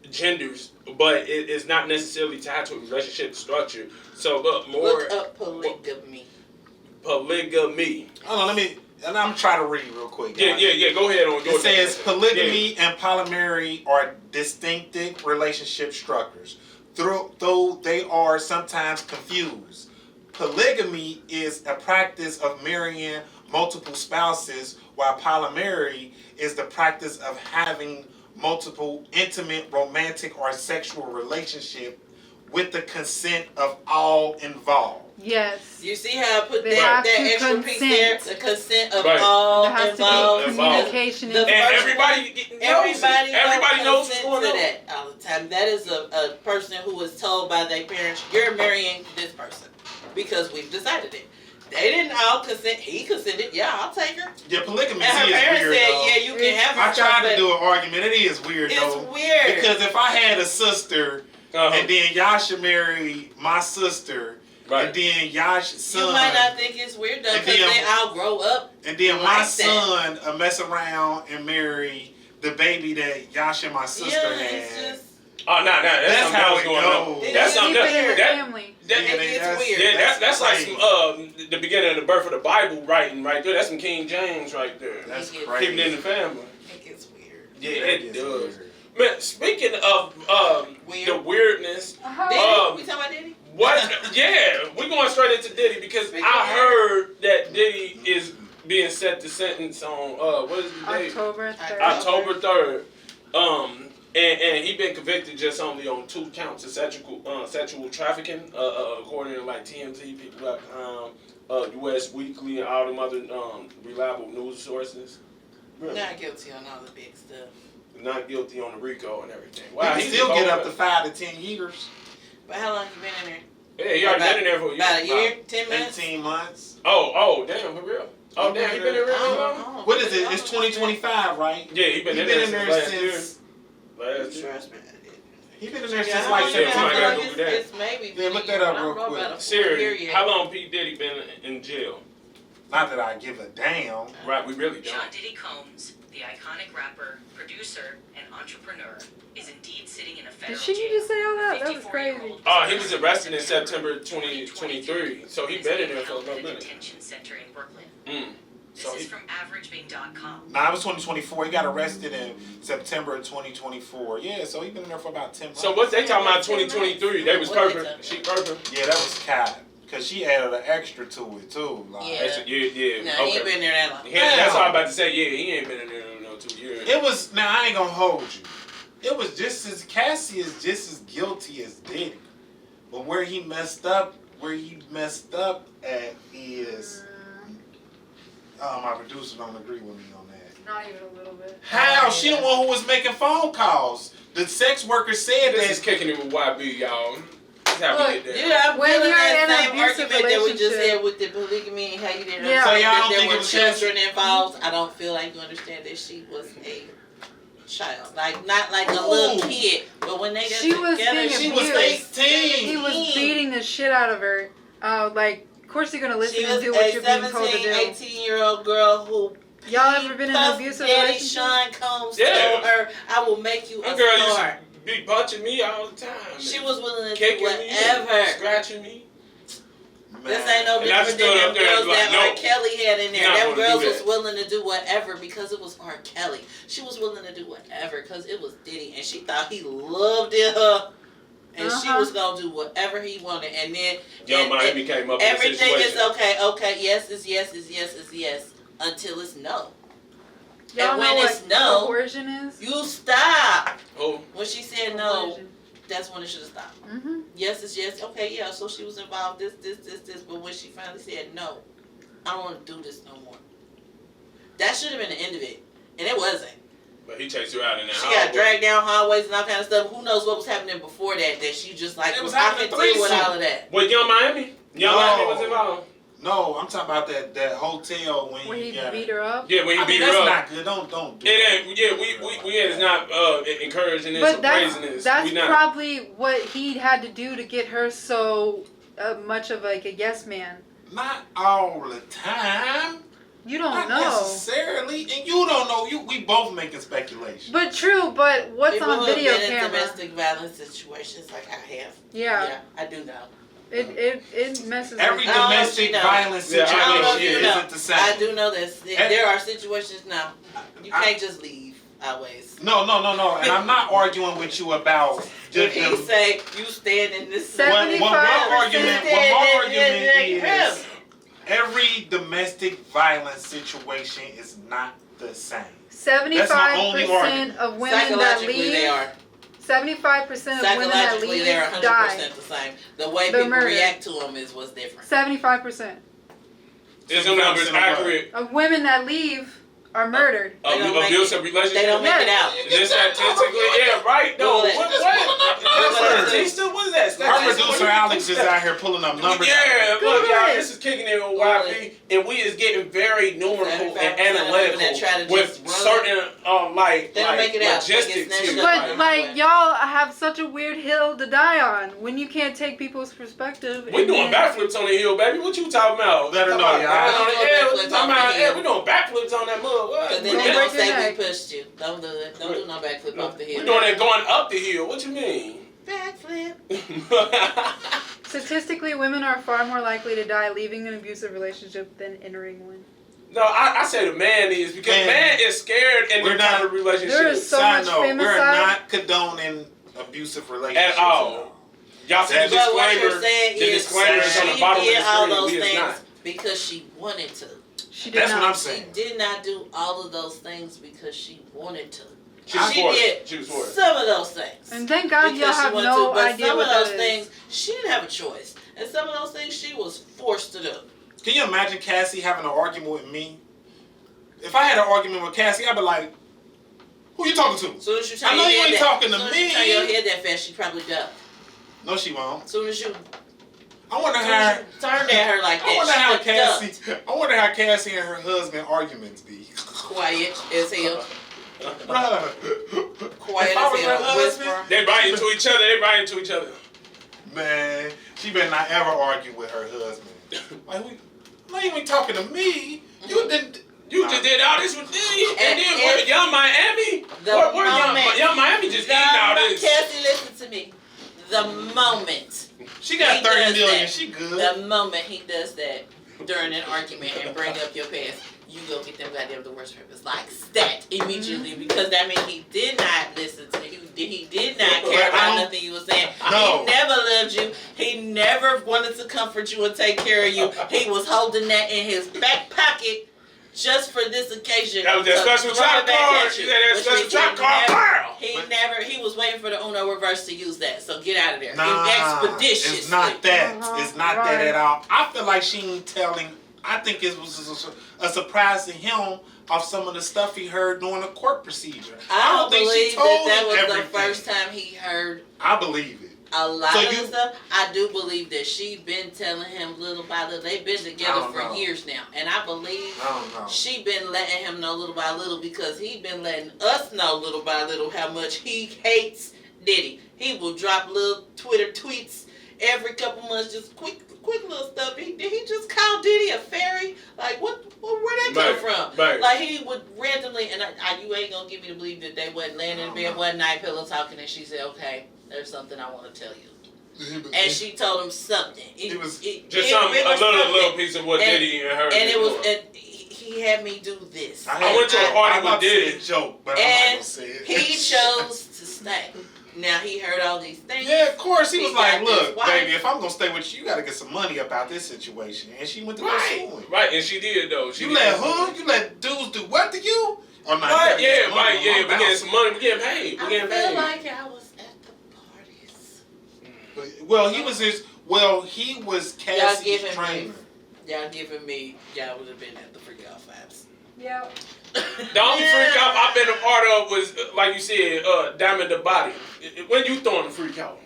genders, but it is not necessarily tied to a relationship structure. So look, more Look up polygamy. polygamy. Hold on, and I'm trying to read real quick. Yeah, guys. go ahead on your It says definition. polygamy and polyamory are distinctive relationship structures, though they are sometimes confused. Polygamy is a practice of marrying multiple spouses, while polyamory is the practice of having multiple intimate, romantic, or sexual relationship with the consent of all involved. Yes. You see how I put They that have to extra piece there? consent. The consent of Right. all There has to involved. be communication. The And first everybody Everybody knows what's consent going to on. that all the time. That is a person who was told by their parents, you're marrying this person because we've decided it. They didn't all consent. He consented. Yeah, I'll take her. Yeah, polygamy And her is parents weird, said, though. yeah, you can have her. I tried to but do an argument. It is weird, It's though. weird. Because if I had a sister, Uh-huh. and then Yasha married my sister, Right. and then Yasha's son, You might not think it's weird though, And because then- they all grow up. and then like my that. son mess around and marry the baby that Yasha, my sister, Yeah, had. it's just. Oh, no, that's That's something how else it going on. goes. That's It something is that, weird. that, Family. that, Yeah, It gets that's- weird. yeah, that's like crazy. some the beginning of the birth of the Bible writing right there. That's some King James right there. That's It crazy. Keeping it in the family. It gets weird. Yeah, That it is does. weird. Man, speaking of Weird. the weirdness, Diddy? Um, We talking about Diddy? what? Yeah, we going straight into Diddy because Speaking I of- heard that Diddy is being set to sentence on what is the date? October 3rd. October 3rd. And he been convicted just only on 2 counts of sexual trafficking, according to like TMZ, People.com, U.S. Weekly, and all them other reliable news sources. Really? Not guilty on all the big stuff. Not guilty on the RICO and everything. You Wow, can he's still get cold. up to 5 to 10 years, But how long you been in there? Yeah, he already been in there for a year. About a year? 10 months? 18 months. Oh, damn, for real. Oh, damn, he been in there real long? Oh, What is it? It's 2025, right? Yeah, he been You've in been there in there since last year. since. Last year. Trust me, I did. He been in there Yeah, since I like don't even September. feel September. like Google that. it's maybe. Yeah, look that up I don't real know quick. about a full Siri, period. how long P. Diddy been in jail? Not that I give a damn. Right, we really don't. Sean Diddy Combs, the iconic rapper, producer, and entrepreneur, is indeed sitting in a federal Did she jail. just say all that? That was 54-year-old crazy. Oh, he was arrested in September 2023, so he been in there for a held little at a minute. detention center in Brooklyn. This So is he, from AverageBing.com. Nah, it was 2024. He got arrested in September of 2024. Yeah, so he been in there for about 10 months. so what they talking about 2023? They was purping. She purping. Yeah, that was Cat. Because she added an extra to it, too. Like, Yeah. Yeah. No, he ain't been there that long. Yeah, that's what I'm about to say. Yeah, he ain't been in there no 2 years. It was, now I ain't gonna hold you. It was just as, Cassie is just as guilty as Diddy. But where he messed up at is, my producer don't agree with me on that. Not even a little bit. How? She the one who was making phone calls. The sex worker said This is that. kicking it with YB, y'all. That's how we Look, get there. Yeah, I'm When feeling you're that in an same abusive argument that we just relationship- had with the polygamy and how you didn't Yeah. So understand y'all that don't there think it were was children involved. I don't feel like you understand that she was a child, like not like a little Ooh. kid, but when they got She was together, being She was abused. 18. He was beating the shit out of her. Like, of course you're gonna listen She and was do what a you're being told to 17, do. 18-year-old girl who Y'all ever been in an Puff abusive Daddy relationship? Sean Combs Yeah. told her, "I will make you a That girl used star." to be punching me all the time. She was willing to do kicking whatever. me, scratching me. This ain't no And I different stood than up them there and girls be like, that R. no, Kelly had in there. you're not Them gonna girls do was that. willing to do whatever because it was R. Kelly. She was willing to do whatever because it was Diddy, and she thought he loved it her, and she was gonna do whatever he wanted. And then Young and Miami came up with a everything situation. is okay. Okay, yes is yes is yes is yes until it's no. Y'all And know when what it's no, coercion is? you stop. Oh, When she said no, that's when it should have stopped. Mm-hmm. Yes is yes. Okay, yeah. So she was involved. This. But when she finally said no, I don't want to do this no more. That should have been the end of it, and it wasn't. but he chased her out in that She hallway. got dragged down hallways and all kind of stuff. Who knows what was happening before that? That she just like It was I having can a deal with threesome. all of that. What, Young Miami? Young No. Miami was involved. No, I'm talking about that hotel when Where he got beat her up. Yeah, when he I mean, beat that's her up. not good. Don't do It that. ain't. Yeah, we is not encouraging this or But praising this. that's we not. probably what he had to do to get her so much of like a yes man. Not all the time. You don't Not know. necessarily, and you don't know. We both making speculation. But true, but what's People on who have video been in camera? domestic violence situations like I have. Yeah, I do know. it messes Every with Oh, domestic you know. violence Yeah, I situation don't know if you isn't know. the same. I do know this. There are situations now. You can't just leave always. No, and I'm not arguing with you about If he the say you stand in this what my 75% argument is every domestic violence situation is not the same. 75% of women that Psychologically, they leave. are. 75% of women that Psychologically, leave they're 100% die. the same. The way They're people murdered. react to them is what's different. 75% Is them numbers accurate? of women that leave are murdered. They don't make Abusive it. relationship? They don't make it out. Is this statistically? Yeah, right. No. Google it. What? numbers. Statista? What is that? Our Statista? producer Alex is out here pulling up numbers. Yeah, Google look, y'all, it. this is kicking it with YP, and we is getting very numerical 75% and of women that analytical try to with just run certain, They don't make it out. They get logistics snatched here. up. But like y'all have such a weird hill to die on when you can't take people's perspective. We and doing then- backflips on the hill, baby. What you talking about? Let her know, y'all. Yeah, we Backflips talking off the about, hill. yeah, we doing backflips on that mud. What? Because We then they doing- don't break your say neck. we pushed you. Don't do it. Don't do no backflip off the we hill. doing it going up the hill. What you mean? Backflip. Statistically, women are far more likely to die leaving an abusive relationship than entering one. No, I say the man is because man is scared in We're the type not- of relationship. There is so Side much note, we're femicide. not condoning abusive relationships At all. Y'all see the But what disclaimer? you're saying The is disclaimer is on the she bottom of the did all screen. those We is things not. because she wanted to. She did That's not. what I'm She saying. did not do all of those things because she wanted to. She was She for it. did She was for it. some of those things. And thank God y'all Because she have wanted no to, but idea some what of those that things is. she didn't have a choice, and some of those things she was forced to do. Can you imagine Cassie having an argument with me? If I had an argument with Cassie, I'd be like, "Who you talking to?" As soon as you turn I know your you head ain't that, talking to as soon as you turn me. your head that fast, she probably does. No, she won't. As soon as you, I wonder as soon how. as you turned at her like I wonder that, how she ducked. Cassie. I wonder how Cassie and her husband arguments be. Quiet as hell. Bruh, quiet If I was as her hell. husband, Whisper. They bite into each other. They bite into each other. man, she better not ever argue with her husband. Like, not even talking to me. You didn't. You just did all this with me, and then And- where Young Miami? The Where moment- Young Miami just eating all this? Cassie, listen to me. The moment, She got He 30 does million. that. She good. the moment he does that during an argument and bring up your past, you go get them goddamn divorce papers like that immediately because that means he did not listen to you. He did not care about nothing you were saying. No. He never loved you. He never wanted to comfort you and take care of you. He was holding that in his back pocket just for this occasion. That was that to special throw trap it back card. at you, That which special means trap card. he was waiting for the Uno reverse to use that. So get out of there. Nah, Expeditiously. it's not that. Uh-huh, It's not that right. at all. I feel like she ain't telling. I think it was a surprise to him of some of the stuff he heard during the court procedure. I don't think believe she told that him was everything. the first time he heard I believe it. a lot So of you- the stuff. I do believe that she been telling him little by little. They've been together don't for know. years now, and I believe I don't know. she been letting him know little by little because he been letting us know little by little how much he hates Diddy. He will drop little Twitter tweets every couple months, just quick little stuff. Did he just call Diddy a fairy? Like where'd that come from? Right. Like he would randomly, and you ain't gonna get me to believe that they wasn't laying in bed one night, pillow talking, and she said, "Okay, there's something I want to tell you," and she told him something. It was Just some a little piece of what And- Diddy and her. and it was, and he had me do this. I went to a party I'm with about to say Diddy. a joke, but I'm And not gonna say it. he chose to stay. Now he heard all these things. Yeah, of course. He He was got like, this "Look, wife. baby, if I'm gonna stay with you, you gotta get some money about this situation." And she went to go sue Right, him. right, and she did though. She You did. let who? You let dudes do what to you? Oh, no, you Right, gotta get yeah, some money right, on yeah. my We getting balance. some money. We getting paid. We I getting feel paid. like I was at the parties. Well, he was his. Well, he was Cassie's giving trainer. Y'all giving me, y'all would have been at the freak out vibes. Yeah. The only freak out I've been a part of was, like you said, Diamond the Body. When you throwing the freak out?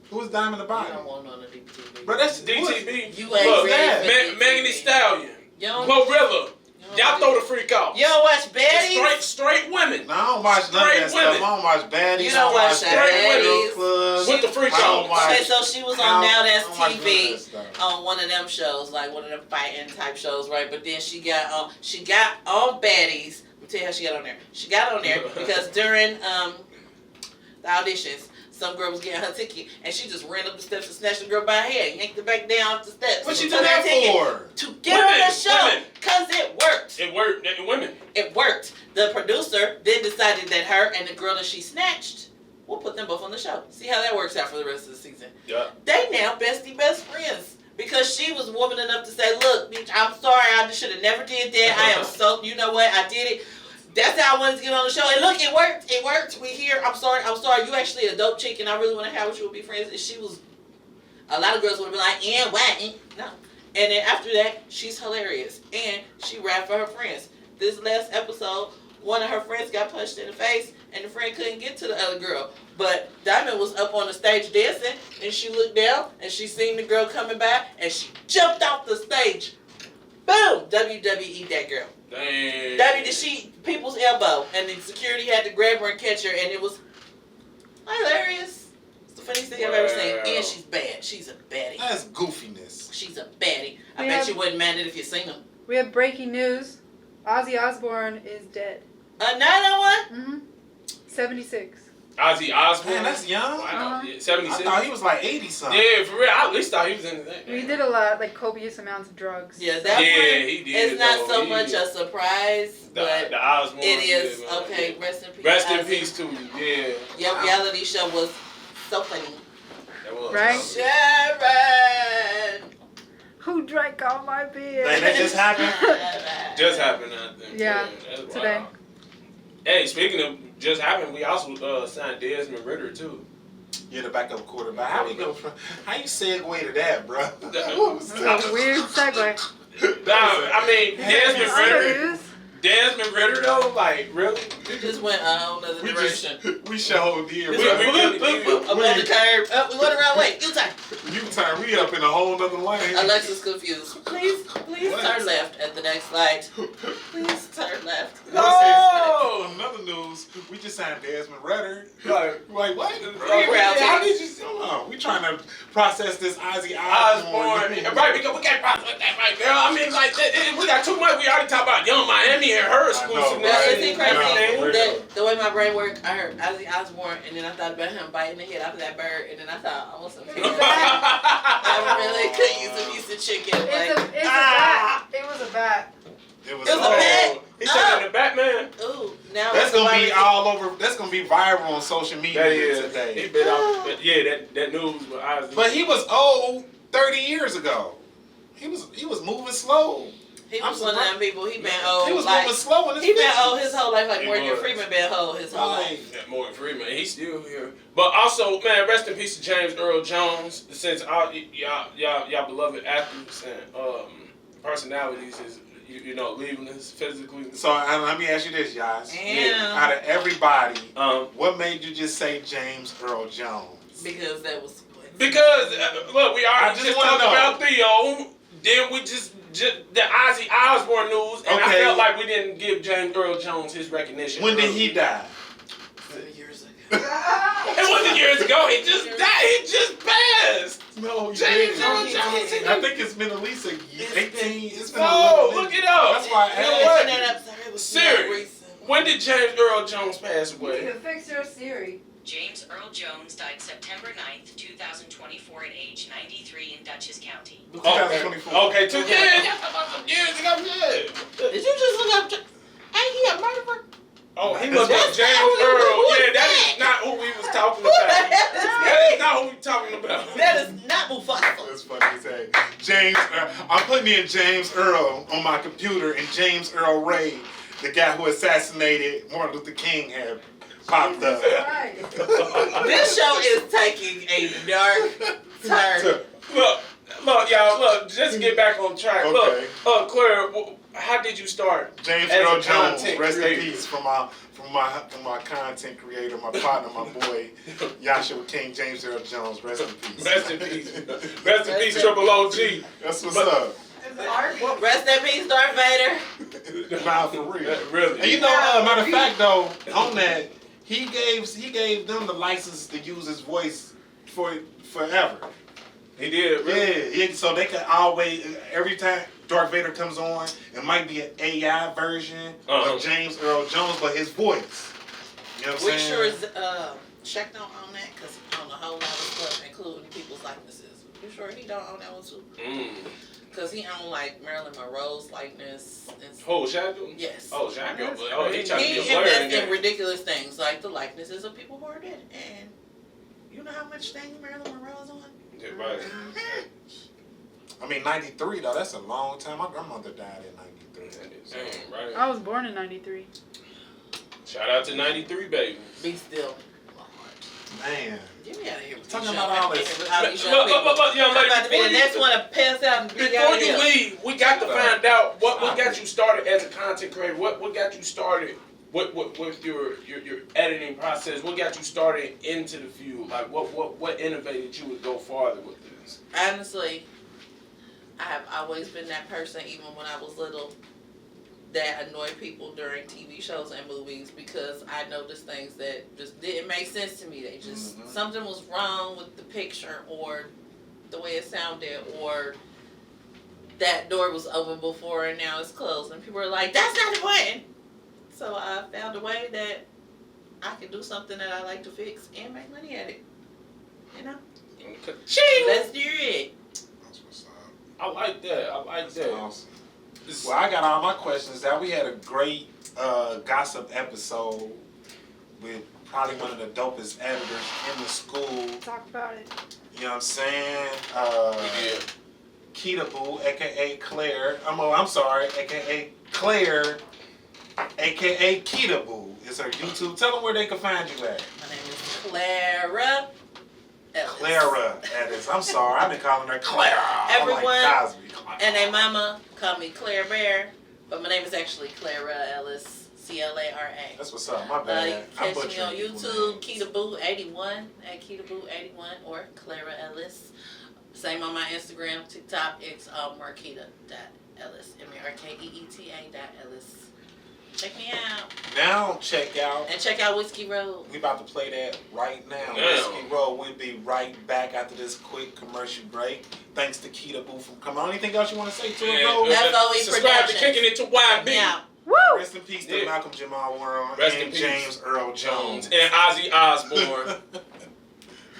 Who was Diamond the I Body? don't want none of DTV. Bro, that's DTB. You Look, ain't ready that? for Megan Thee DTV. Stallion. You don't- Glorilla. you Y'all don't throw do- the freak out. You don't watch Baddies? Straight women. No, I don't watch none of Straight that women. stuff. I don't watch baddies. You I don't watch Straight Baddies. Clubs. With the freak I don't out. watch- Okay, so she was I on don't- Now I That's don't watch none of TV. that stuff. On one of them shows, like one of them fighting type shows, right? But then she got on Baddies. Let me tell you how she got on there. She got on there because during the auditions, some girl was getting her ticket, and she just ran up the steps and snatched the girl by her head, yanked her back down off the steps. What and you took do her that ticket for? To get on Women, the show, women. cause it worked. It worked. Women. It worked. The producer then decided that her and the girl that she snatched, we'll put them both on the show. See how that works out for the rest of the season. Yeah. They now best friends. Because she was woman enough to say, "Look, bitch, I'm sorry, I should have never did that. I am so, you know what, I did it. That's how I wanted to get on the show. And look, it worked. It worked. We here. I'm sorry. You actually a dope chick, and I really want to have with you and be friends." And she was, a lot of girls would have been like, "Yeah, what?" No. And then after that, she's hilarious. And she rapped for her friends. This last episode, one of her friends got punched in the face, and the friend couldn't get to the other girl. But Diamond was up on the stage dancing, and she looked down, and she seen the girl coming by, and she jumped off the stage. Boom! WWE that girl. Dang. People's elbow, and the security had to grab her and catch her, and it was hilarious. It's the funniest thing I've ever seen. Wow. And she's bad. She's a baddie. That's goofiness. She's a baddie. I We bet have- you wouldn't mind it if you seen them. We have breaking news. Ozzy Osbourne is dead. Another one? Mm-hmm. 76. Ozzy Osbourne. Man, that's young. Wow. Yeah, I 76. thought he was like 80 something. Yeah, for real. I at least thought he was in the He did a lot, like copious amounts of drugs. Yeah, that one he did. is not though. so He much did. a surprise, but the Osbourne. it is. yeah, man. Okay, rest in peace. Rest in Ozzy. peace to you. Yeah. Your reality show was so funny. That was. Right? Sharon! Who drank all my beer? That just happened. Just happened, I think. Yeah, that's today. wild. Hey, speaking of just happened, we also signed Desmond Ritter too. You're the backup quarterback. How you segue to that, bro? That's a weird segue. I mean, Desmond Other Ritter. news? Desmond Ritter though, like really? You just went a whole nother direction. We showed did. We Up on the curb. We went the wrong way. You turn. You time we up in a whole nother lane. Alexa's confused. Please Please turn left at the next light. Please turn left. No! On another news, we just signed Desmond Rutter. Like Like what? royalties. How did you? Hold on. We trying to process this Ozzy Osbourne, right? Because we can't process that right now. I mean, like, we got too much. We already talked about Young Miami and her exclusive. Now, right? isn't it crazy that the way my brain worked, I heard Ozzy Osbourne, and then I thought about him biting the head off of that bird, and then I thought, I want some chicken. I really could use a piece of chicken. Like, It's a bat. It was a bat. It was It was a bat? He taking the Batman. ooh, now That's it's gonna about be to- all over. That's gonna be viral on social media That is. He today. been out. Yeah, that news with Ozzy. But he was old 30 years ago. He was moving slow. He I'm was one of them surprised. people. He been old. He was like, moving slow in his he been 50s. old his whole life. Like He Morgan was. Freeman been old his whole life. Like, Yeah, Morgan Freeman, he's still here. But also, man, rest in peace to James Earl Jones. Since y'all beloved athletes and personalities is you know leaving us physically. so let me ask you this, guys. Damn. Out of everybody, Um, what made you just say James Earl Jones? Because that was. because look, we I already just just wanna talked know. about Theo. Then we just the Ozzy Osbourne news, and Okay. I felt like we didn't give James Earl Jones his recognition. When did early. he die? Years ago. It wasn't years ago. He just died. He just passed. No, James didn't. Earl He Jones. didn't. I think it's been at least a year, 18. It's been a No, little look bit. it up. That's why I You know asked. what? that up, sir. It was Siri. not recent. When did James Earl Jones pass You away? need to fix your Siri. James Earl Jones died September 9th, 2024 at age 93 in Dutchess County. 2024. Okay, 2 years. Y'all talking about some years ago, yeah. Did you just look up? Ain't he a murderer? Oh, he looked up That's James not who he- Earl. who is Yeah, that that? is not who we was talking Who about. the hell is That that? is not who we talking about. That is not Mufasa. That's funny to say. James, I'm putting in James Earl on my computer, and James Earl Ray, the guy who assassinated Martin Luther King, had popped up. Right. This show is taking a dark turn. Look, y'all. Look, just to get back on track. Okay. Look, Claire, how did you start? James As a Earl Jones, content rest in creator. peace from my content creator, my partner, my boy, Yoshua King, James Earl Jones, rest in peace. Rest in peace. Rest in peace, Triple OG. That's what's But- up. It's art. Rest in peace, Darth Vader. Nah, for real. Really. And you know, matter of fact though, on that, he gave them the license to use his voice forever. He did. Really? Yeah, so they can always, every time Darth Vader comes on, it might be an AI version of James Earl Jones, but his voice. You know what I'm We saying? sure is checked on that because he own a whole lot of stuff, including people's likenesses. You sure he don't own that one too? Because he own like Marilyn Monroe's likeness. And Oh, Shadow? yes. Oh, Shadow. That's Oh, he trying to He be a player in invests in there. ridiculous things like the likenesses of people who are dead. And you know how much thing Marilyn Monroe is on? Yeah, right. I mean, 93 though, that's a long time. My grandmother died in 93. Damn, right. I was born in '93. Shout out to 93, baby. Be still. Man. Get me out of here with Talking these about young all this- people. All these young Look, people. young I'm lady, about to be before the you- next one to pass out and be Before out of you here. leave, we got to find out what got you started as a content creator. What got you started? What your editing process? What got you started into the field? Like what innovated you would go farther with this? Honestly, I have always been that person, even when I was little, that annoyed people during TV shows and movies because I noticed things that just didn't make sense to me. They just something was wrong with the picture or the way it sounded or that door was open before and now it's closed and people are like, that's not the point. So I found a way that I can do something that I like to fix and make money at it. You know? Let's do it. That's what's up. I like that. I like That's that. awesome. Well, I got all my questions out. We had a great gossip episode with probably one of the dopest editors in the school. Talk about it. You know what I'm saying? Yeah. KeetaBoo, aka Claire. I'm sorry, aka Claire, aka KeetaBoo. It's her YouTube. Tell them where they can find you at. My name is Clara Ellis. Clara Ellis. I'm sorry, I've been calling her Clara. I'm Everyone like Cosby. and their mama call me Claire Bear, but my name is actually Clara Ellis. CLARA. That's what's up. My You bad. I'm can catch me on butchering people's YouTube, names. KeetaBoo81 at KeetaBoo81 or Clara Ellis. Same on my Instagram, TikTok. It's Markeeta.Ellis. Ellis. MARKEETA.Ellis. Check me out. Now check out. And check out Whiskey Road. We about to play that right now. Yeah. Whiskey Road. We'll be right back after this quick commercial break. Thanks to KeetaBoo for coming on. Anything else you want to say to it, bro? That's all we subscribe to Kicking It to YB. Yeah. Woo! Rest in peace to Malcolm Jamal Warren Rest in and peace. James Earl Jones. And Ozzy Osbourne.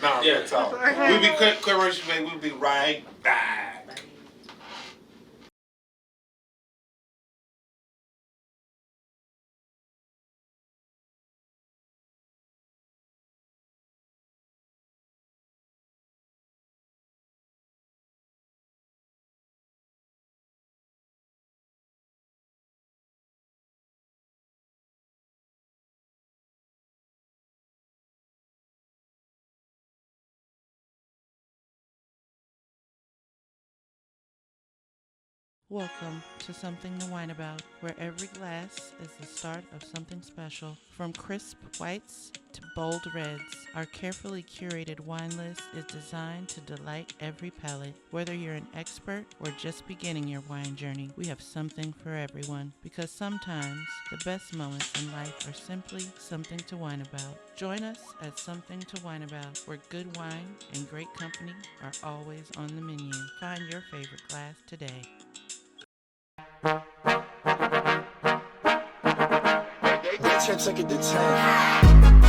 Nah, Yeah. that's all. We'll be quick commercial break. We'll be right back. Welcome to Something to Wine About, where every glass is the start of something special. From crisp whites to bold reds, our carefully curated wine list is designed to delight every palate. Whether you're an expert or just beginning your wine journey, we have something for everyone. Because sometimes the best moments in life are simply something to wine about. Join us at Something to Wine About, where good wine and great company are always on the menu. Find your favorite glass today. Get your ticket to 10.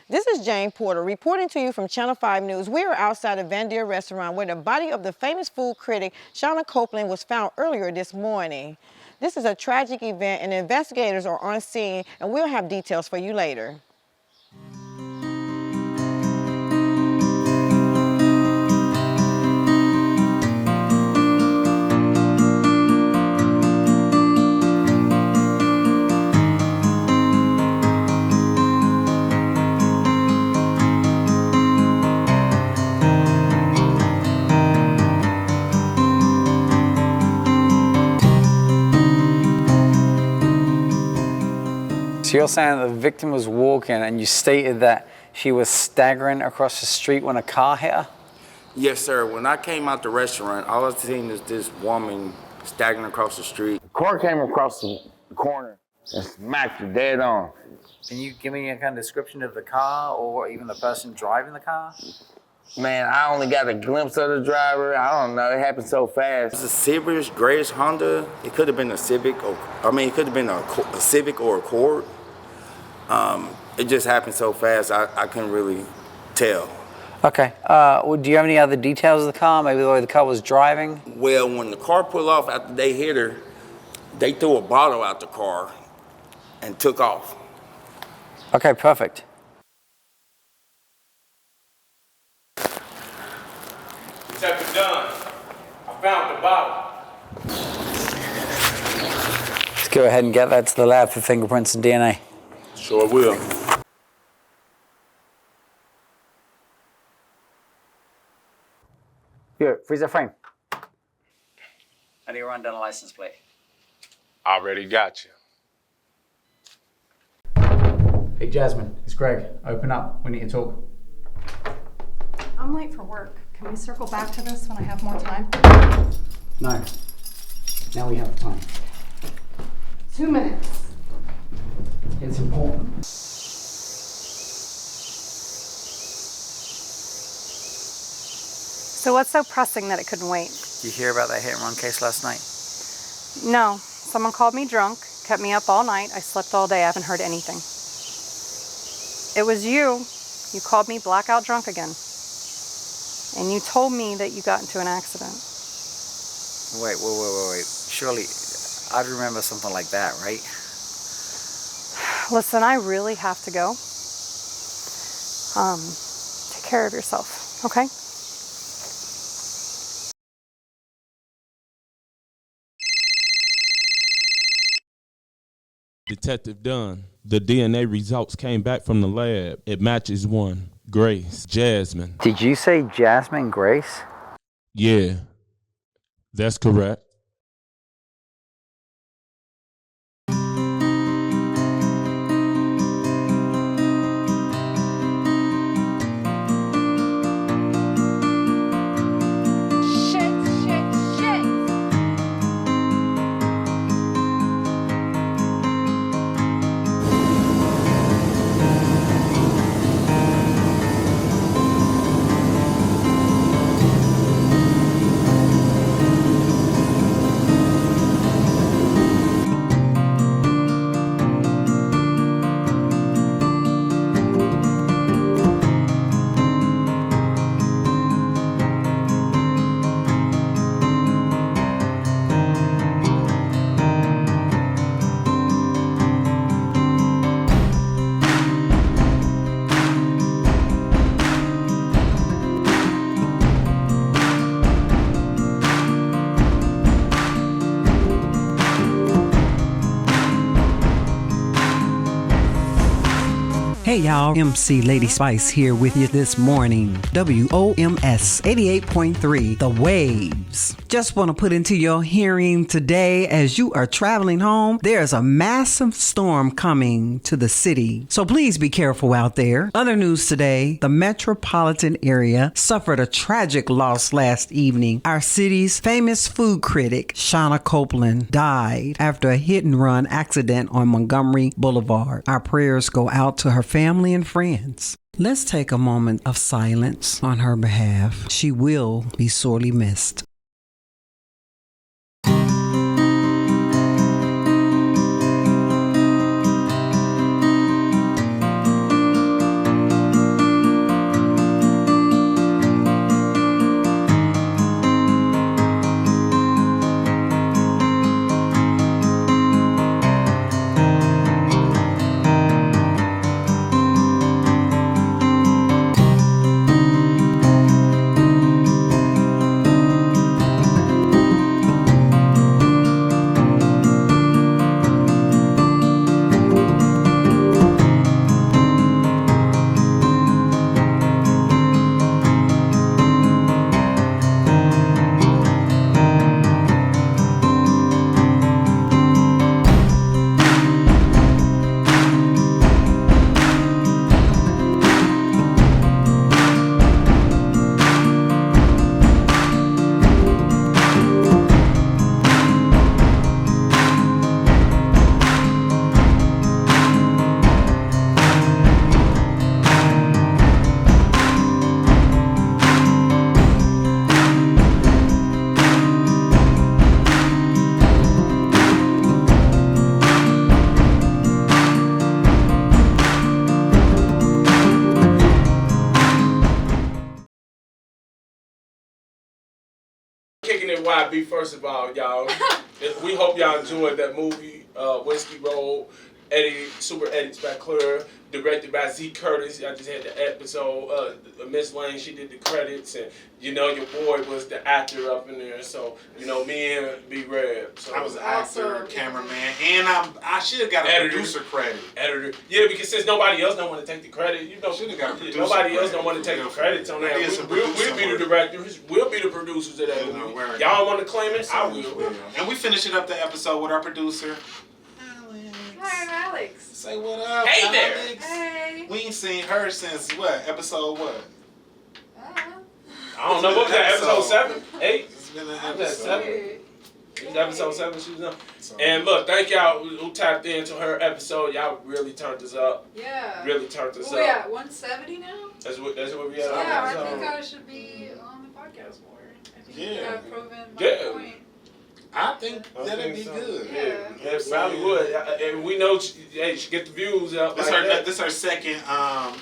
This is Jane Porter reporting to you from Channel 5 News. We are outside of Van Deer Restaurant where the body of the famous food critic Shauna Copeland was found earlier this morning. This is a tragic event and investigators are on scene and we'll have details for you later. So you're saying that the victim was walking and you stated that she was staggering across the street when a car hit her? Yes, sir. When I came out the restaurant, all I seen is this woman staggering across the street. The car came across the corner and smacked her dead on. Can you give me a kind of description of the car or even the person driving the car? Man, I only got a glimpse of the driver. I don't know. It happened so fast. It's a silverish, grayish Honda. It could have been a Civic, or it could have been a Civic or a Accord. It just happened so fast, I couldn't really tell. Okay. Well, do you have any other details of the car? Maybe the way the car was driving? Well, when the car pulled off after they hit her, they threw a bottle out the car and took off. Okay, perfect. Detective Dunn, I found the bottle. Let's go ahead and get that to the lab for fingerprints and DNA. Sure will. Here, freeze that frame. I need to run down a license plate. Already got you. Hey, Jasmine, it's Greg. Open up. We need to talk. I'm late for work. Can we circle back to this when I have more time? No. Now we have time. 2 minutes. It's important. So what's so pressing that it couldn't wait? Did you hear about that hit and run case last night? No. Someone called me drunk, kept me up all night. I slept all day. I haven't heard anything. It was you. You called me blackout drunk again. And you told me that you got into an accident. Wait. Surely, I'd remember something like that, right? Listen, I really have to go. Take care of yourself, okay? Detective Dunn, the DNA results came back from the lab. It matches one. Grace, Jasmine. Did you say Jasmine Grace? Yeah, that's correct. Hey y'all, MC Lady Spice here with you this morning. WOMS 88.3, The Waves. Just want to put into your hearing today as you are traveling home, there's a massive storm coming to the city. So please be careful out there. Other news today, the metropolitan area suffered a tragic loss last evening. Our city's famous food critic, Shauna Copeland, died after a hit and run accident on Montgomery Boulevard. Our prayers go out to her family and friends. Let's take a moment of silence on her behalf. She will be sorely missed. gotta be first of all, y'all. We hope y'all enjoyed that movie, Whiskey Road. Super Eddie's back clear. Directed by Z Curtis. I just had the episode. Miss Lane, she did the credits, and you know your boy was the actor up in there. So you know me and B Rabb. So I was an actor, cameraman, and I should have got a producer credit. Editor, yeah, because since nobody else don't want to take the credit, you know, should have got a producer. Nobody else don't want to take the credits on that. We'll be the directors. We'll be the producers of that movie. Y'all want to claim it? I will. And we finishing up the episode with our producer. Hi, Alex. Say what up, Hey Alex. there. Hey. We ain't seen her since what? Episode what? I don't know. What was that? Episode 7? 8? It's been an episode. 7? It was episode 7 she was on. So, and look, thank y'all who tapped into her episode. Y'all really turned us up. Yeah. Really turned us up. We at 170 now? That's what we at. Yeah, I think I should be on the podcast more. I think I've proven my point. I think that'd be good. Yeah, it probably would. And we know she get the views up. This is her second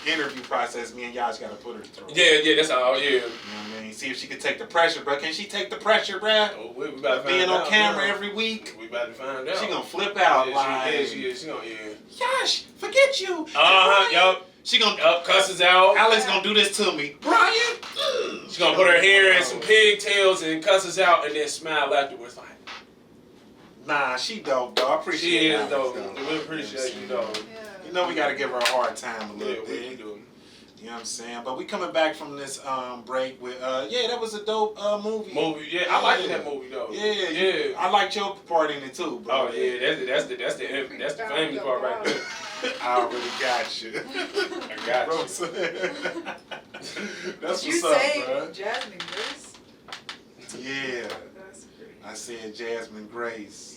interview process. Me and y'all just gotta put her through. Yeah, that's all. Yeah. You know what I mean? See if she can take the pressure, bro. Can she take the pressure, bro? Oh, we about to being find on out, camera bro. every week. We about to find out. She gonna flip out. She gonna. Yosh, forget you. Yup. She gonna cuss us out. Alex gonna do this to me. Brian. She gonna put her hair in some pigtails and cuss us out, and then smile afterwards like. Nah, she dope, though. I appreciate She is Alex, dope. though. We appreciate you, though. You know we gotta give her a hard time a little bit. We do. You know what I'm saying? But we coming back from this break with that was a dope movie. I liked that movie though. Yeah. I liked your part in it too, bro. Oh yeah, that's the family part right there. I already got you. I got you. That's Did you what's say up, bro. Jasmine Grace? Yeah. I said Jasmine Grace.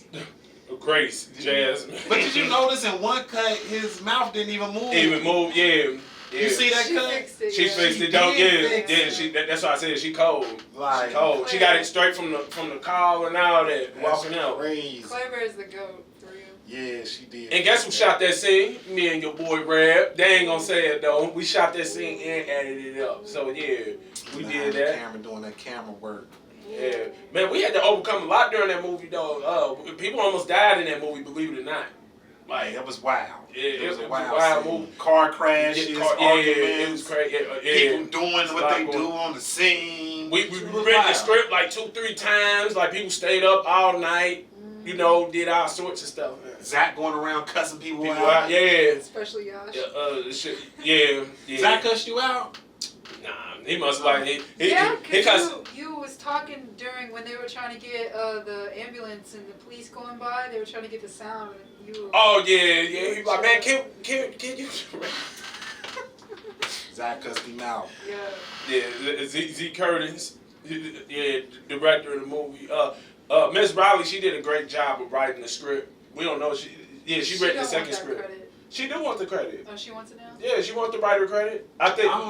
Grace, Jasmine. But did you notice in one cut his mouth didn't even move? Yeah. You see that cut? She fixed it, though. Yeah. That's why I said she cold. Like, she cold. She got it straight from the call and all that. Walking out. Crazy. Clever is the goat for you. Yeah, she did. And guess who shot that scene? Me and your boy Rabb. They ain't gonna say it though. We shot that scene and edited it up. So yeah, we did that. Camera doing that camera work. Yeah, man, we had to overcome a lot during that movie though. People almost died in that movie, believe it or not. Like it was wild. Yeah, it was a wild movie. movie. Car crashes, arguments, it was crazy. People doing what they do on the scene. We read the script like 2-3 times. Like people stayed up all night. You know, did all sorts of stuff. Zach going around cussing people out. Yeah. Especially Yosh. Yeah. Zach cussed you out? Nah, he must like he you was talking during when they were trying to get the ambulance and the police going by. They were trying to get the sound. And you. Oh yeah. He was like, man, can you? Zach cussed him out. Yeah. Z Curtis, director of the movie. Miss Riley, she did a great job of writing the script. We don't know she read the second script. Credit. She do want the credit. Oh, she wants it now? Yeah, she wants the writer credit. I think no,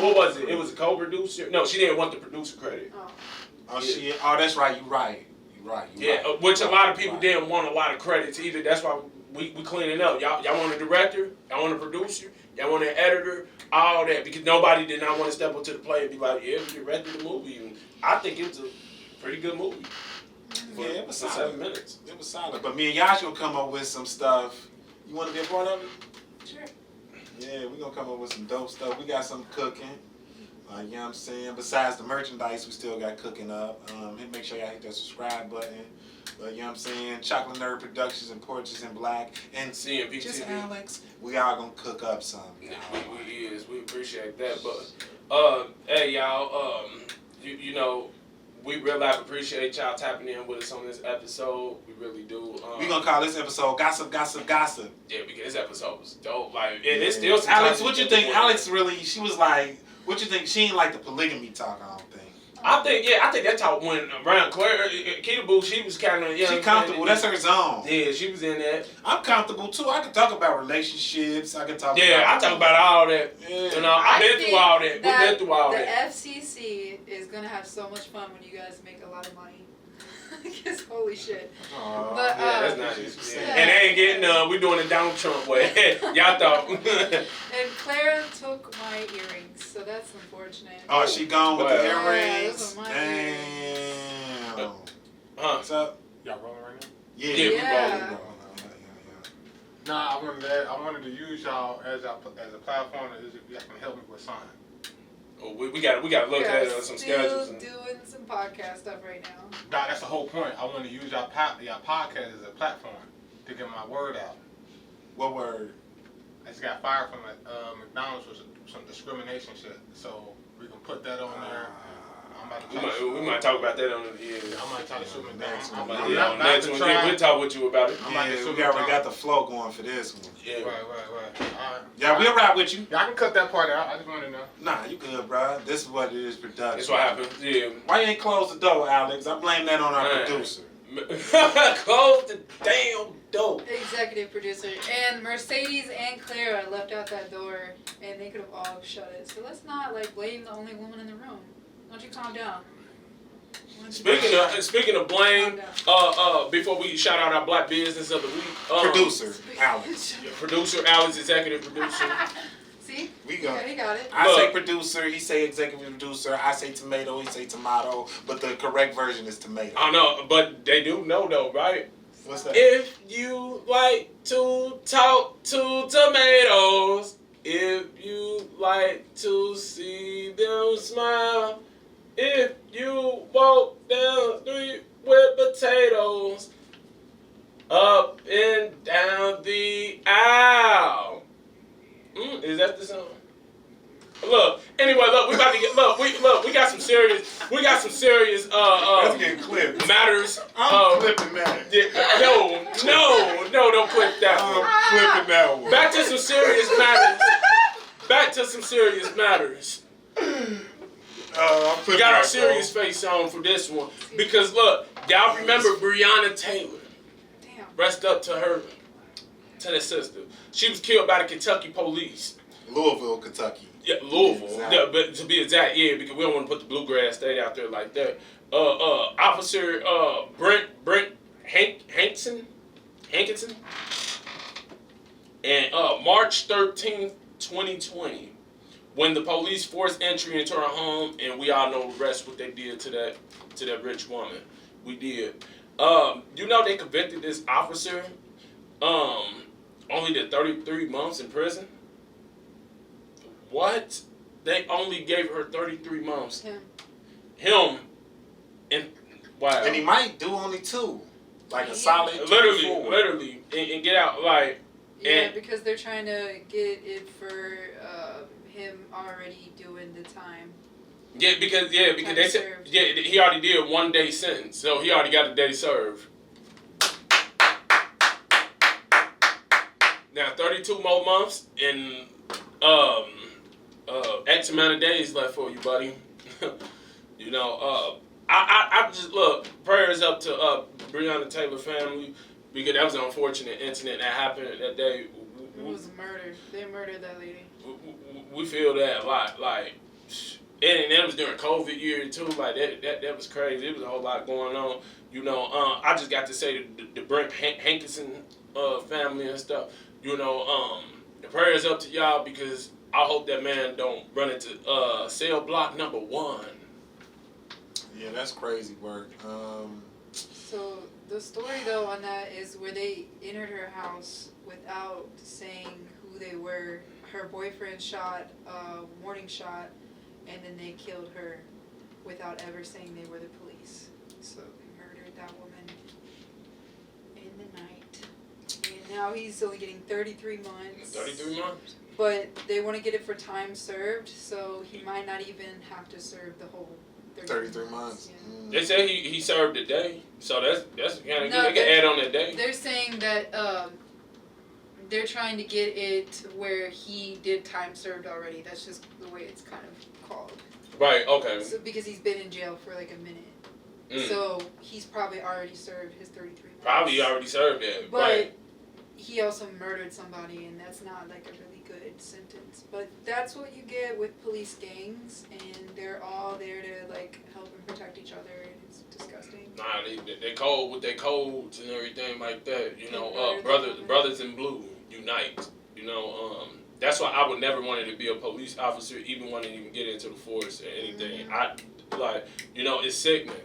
what was it? It was a co-producer. No, she didn't want the producer credit. Oh, that's right. You're right. Which a lot of people didn't want a lot of credits either. That's why we cleaning up. Y'all want a director? Y'all want a producer? Y'all want an editor? All that because nobody did not want to step up to the plate and be like, yeah, we directed the movie. And I think it was a pretty good movie. Yeah, it was for solid. 7 minutes. It was solid. But me and Yosh gonna come up with some stuff. You want to be a part of it? Sure. Yeah, we're going to come up with some dope stuff. We got some cooking. You know what I'm saying? Besides the merchandise, we still got cooking up. Make sure y'all hit that subscribe button. But you know what I'm saying? Chocolate Nerd Productions and Portraits in Black. And CMP just TV. Alex, we all going to cook up some. We appreciate that. But, hey, y'all, you know, we really appreciate y'all tapping in with us on this episode. We really do. We're going to call this episode Gossip. Yeah, because this episode was dope. Like, it's still Alex, what you think? Alex really, she was like, what you think? She ain't like the polygamy talk, I don't think. I think that talk went around Claire. KeetaBoo, she was kind of, she comfortable. That's her zone. Yeah, she was in that. I'm comfortable too. I can talk about relationships. I can talk I talk about all that. Yeah. You know, I've been through all that. We've been through all that. The FCC is going to have so much fun when you guys make a lot of money. Because holy shit. But, that's nice. Yeah. And they ain't getting none. We doing it Donald Trump way. Y'all thought. And Clara took my earrings, so that's unfortunate. Oh, she gone with the earrings? Those are my earrings. Damn. What's up? Y'all rolling right now? Yeah. We rolling. Nah, I wanted to use y'all as a platform that y'all can help me with something. Oh, we got to look at some schedules. Still doing some podcast stuff right now. Nah, that's the whole point. I want to use y'all podcast as a platform to get my word out. What word? I just got fired from McDonald's for some discrimination shit, so we can put that on there. We might talk about that on the I might try to shoot me down. We'll talk with you about it. We already got the flow going for this one. Yeah. Right. Yeah, we'll ride with you. Y'all can cut that part out. I just want to know. Nah, you good, bro. This is what it is, production. That's what happened. Yeah. Why you ain't close the door, Alex? I blame that on our producer. Close the damn door. Executive producer. And Mercedes and Clara left out that door, and they could have all shut it. So let's not blame the only woman in the room. Why don't you calm down? Speaking of blame, before we shout out our black business of the week, producer Alex. Producer Alex, executive producer. See? We got he got it. I say producer, he say executive producer. I say tomato, he say tomato. But the correct version is tomato. I know, but they do know though, right? What's that? If you like to talk to tomatoes, if you like to see them smile, if you walk down the street with potatoes up and down the aisle. Is that the song? Look, anyway, look, we about to get we got some serious That's getting clipped. matters. I'm clipping that. No, don't clip that one. I'm clipping that one. Back to some serious matters. We got our serious face on for this one. Because look, y'all remember Breonna Taylor. Damn. Rest up to her, to the sister. She was killed by the Kentucky police. Louisville, Kentucky. Yeah, Louisville. Exactly. Yeah, but to be exact, because we don't want to put the bluegrass state out there like that. Officer Brent Hankinson. And March 13th, 2020, when the police forced entry into her home, and we all know the rest what they did to that rich woman. We did. They convicted this officer. Only did 33 months in prison. What? They only gave her 33 months. Him. And wow. And he might do only 2. Like a solid 2 Literally. And get out. Yeah, because they're trying to get it for him already doing the time. Yeah, because they said he already did 1 day sentence, so he already got a day served. Now 32 more months and X amount of days left for you, buddy. I just look, prayers up to Breonna Taylor family, because that was an unfortunate incident that happened that day. It was a murder. They murdered that lady. We feel that a lot, and that was during COVID year too. That was crazy. It was a whole lot going on. I just got to say the Brent Hankinson family and stuff. The prayers up to y'all, because I hope that man don't run into cell block number 1. Yeah, that's crazy work. So the story though on that is where they entered her house without saying who they were. Her boyfriend shot a warning shot, and then they killed her without ever saying they were the police. So they murdered that woman in the night. And now he's only getting 33 months. 33 months? But they want to get it for time served, so he might not even have to serve the whole 33 months. Yeah. They say he served a day, so that's kind of good. They can add on that day. They're saying that they're trying to get it where he did time served already. That's just the way it's kind of called. Right, okay. So because he's been in jail for like a minute. So he's probably already served his 33 months. Probably already served that. But right. He also murdered somebody, and that's not like a really good sentence. But that's what you get with police gangs, and they're all there to like help and protect each other, and it's disgusting. Nah, they cold with their codes and everything like that. Brothers in blue unite. That's why I would never wanted to be a police officer, even wanting to even get into the force or anything. It's sickening.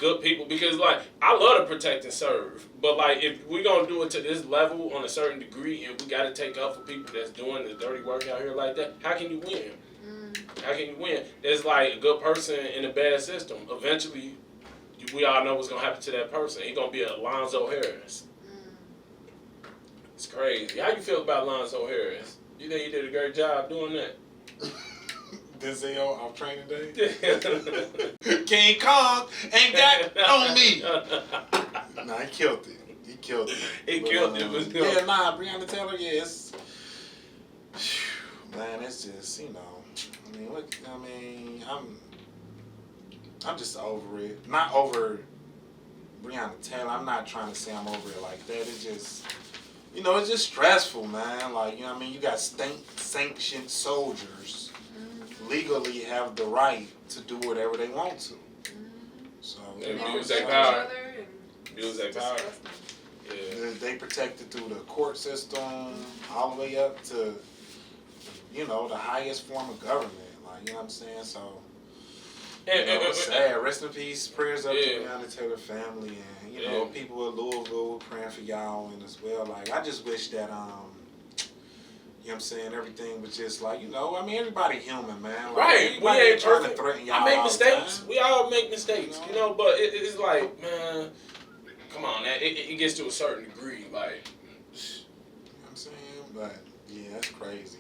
good people, because like I love to protect and serve, but like if we gonna do it to this level on a certain degree, and we gotta take up for people that's doing the dirty work out here like that, how can you win? How can you win? There's like a good person in a bad system. Eventually, we all know what's gonna happen to that person. He's gonna be Alonzo Harris. It's crazy. How you feel about Alonzo Harris? You think he did a great job doing that? Denzel off training day. King Kong ain't got on me. Nah, he killed it. He killed it. Yeah, nah, Breonna Taylor, yeah, it's man, it's just, you know, I'm just over it. Not over Breonna Taylor. I'm not trying to say I'm over it like that. It's just, you know, it's just stressful, man. Like, you know what I mean? You got sanctioned soldiers legally have the right to do whatever they want to. So they use their power. Use their power. Yeah. They protected through the court system all the way up to, you know, the highest form of government. Like, you know what I'm saying? So, you know, it's sad. Rest in peace. Prayers up to Breonna Taylor family, and you know, people in Louisville praying for y'all and as well. Like, I just wish that you know what I'm saying, everything was just like, you know, I mean, everybody human, man. Like, right. We ain't trying perfect. to threaten y'all. I make mistakes. We all make mistakes, you know, but it's like, man, come on, it gets to a certain degree, like. You know what I'm saying? But, yeah, that's crazy.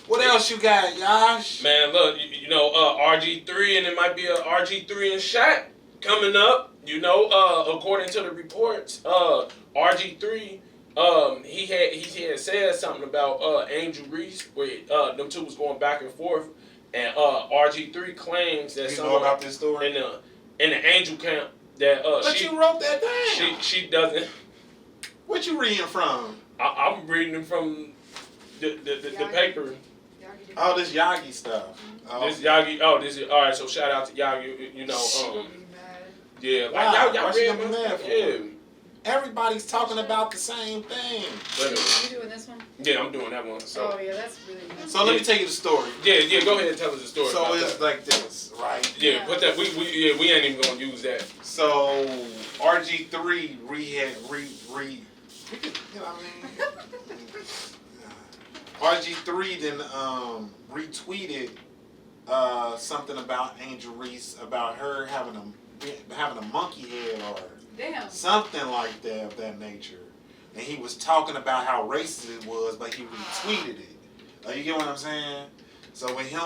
What else you got, Yosh? Man, look, you know, RG3, and it might be a RG3 and Shaq coming up, you know, according to the reports, RG3, he had said something about Angel Reese, where them two was going back and forth, and RG3 claims that you know about this story in the Angel camp that but you wrote that down. She doesn't. What you reading from? I'm reading it from the paper. Oh, this Yagi stuff. Oh. This Yagi. Oh, this is all right. So shout out to Yagi. You know. Yeah. Like, wow, y'all read read mad for? Yeah. Everybody's talking about the same thing. You doing this one? Yeah, I'm doing that one. So. Oh yeah, that's really nice. So let me tell you the story. Yeah. Go ahead and tell us the story. So it's like this, right? Yeah. Put that. We ain't even gonna use that. So RG3 you know what I mean? RG3 then retweeted something about Angel Reese, about her having a monkey head or something like that of that nature, and he was talking about how racist it was, but he retweeted it. You get what I'm saying? So with him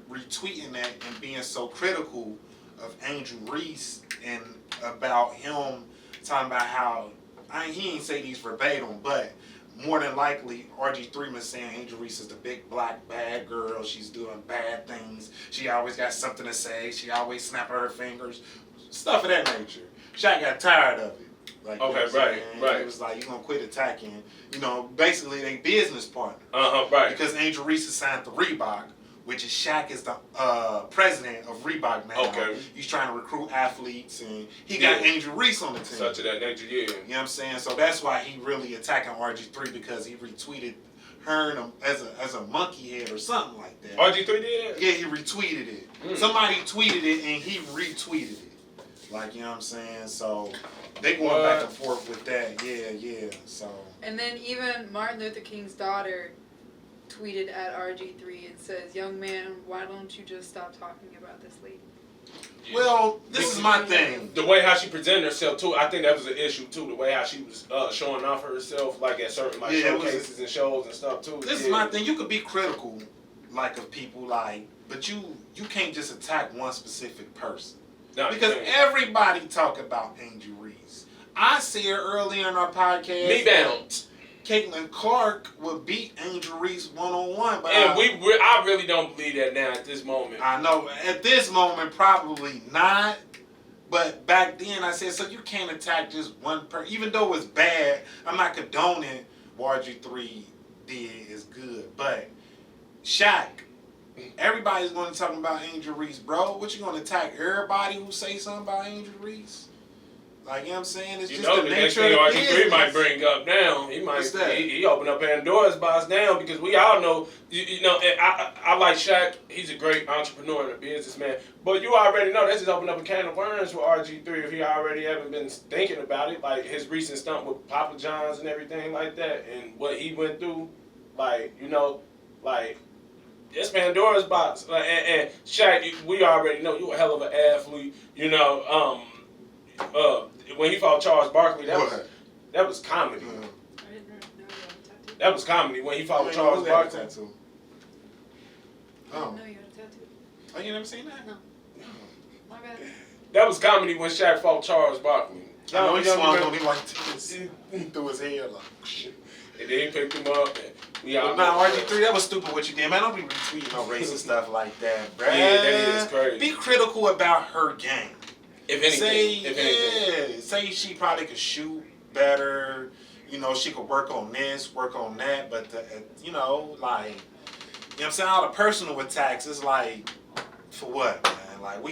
retweeting that and being so critical of Angel Reese and about him talking about how he ain't say these verbatim, but more than likely, RG3 was saying Angel Reese is the big black bad girl. She's doing bad things. She always got something to say. She always snapping her fingers. Stuff of that nature. Shaq got tired of it. Like, okay, you know right. It was like, you're going to quit attacking. You know, basically, they business partners. Right. Because Angel Reese is signed to Reebok, which is Shaq is the president of Reebok now. Okay. He's trying to recruit athletes, and he got Angel Reese on the team. Such of that nature, yeah. You know what I'm saying? So that's why he really attacking RG3, because he retweeted her as a monkey head or something like that. RG3 did? Yeah, he retweeted it. Somebody tweeted it, and he retweeted it. Like, you know what I'm saying? So they going back and forth with that. Yeah. So. And then even Martin Luther King's daughter tweeted at RG3 and says, "Young man, why don't you just stop talking about this lady?" Well, this is my thing. The way how she presented herself too, I think that was an issue too. The way how she was showing off herself, like at certain showcases and shows and stuff too. This is my thing. You could be critical, like, of people, like, but you can't just attack one specific person. No, because everybody talk about Angel Reese. I said earlier in our podcast, me bound. Caitlin Clark would beat Angel Reese one-on-one. But and I really don't believe that now at this moment. I know. At this moment, probably not. But back then, I said, so you can't attack just one person. Even though it's bad, I'm not condoning what RG3 did is good. But Shaq, everybody's going to talk about Angel Reese, bro. What, you going to attack everybody who say something about Angel Reese? Like, you know what I'm saying? It's You just know, the the next nature thing of the RG3 business. might bring up now. He might What's that? he open up Pandora's box now because we all know, you know, and I like Shaq. He's a great entrepreneur and a businessman. But you already know that's just open up a can of worms for RG3 if he already haven't been thinking about it. Like his recent stunt with Papa John's and everything like that and what he went through. Like, you know, like, it's Pandora's box. Like, and Shaq, we already know you a hell of an athlete. You know, when he fought Charles Barkley, that was comedy. That was comedy when he fought Charles Barkley. Oh. No, you had a tattoo. Oh, you never seen that? No. My bad. That was comedy when Shaq fought Charles Barkley. I know he swung on him like this through his head like shit. And then he picked him up and we all. But nah, RG3, that was stupid what you did, man. Don't be retweeting no racist stuff like that, bruh. Yeah, that is crazy. Be critical about her game. If anything. Yeah, say she probably could shoot better. You know, she could work on this, work on that. But, you know, like, you know what I'm saying? All the personal attacks, it's like, for what, man? Like,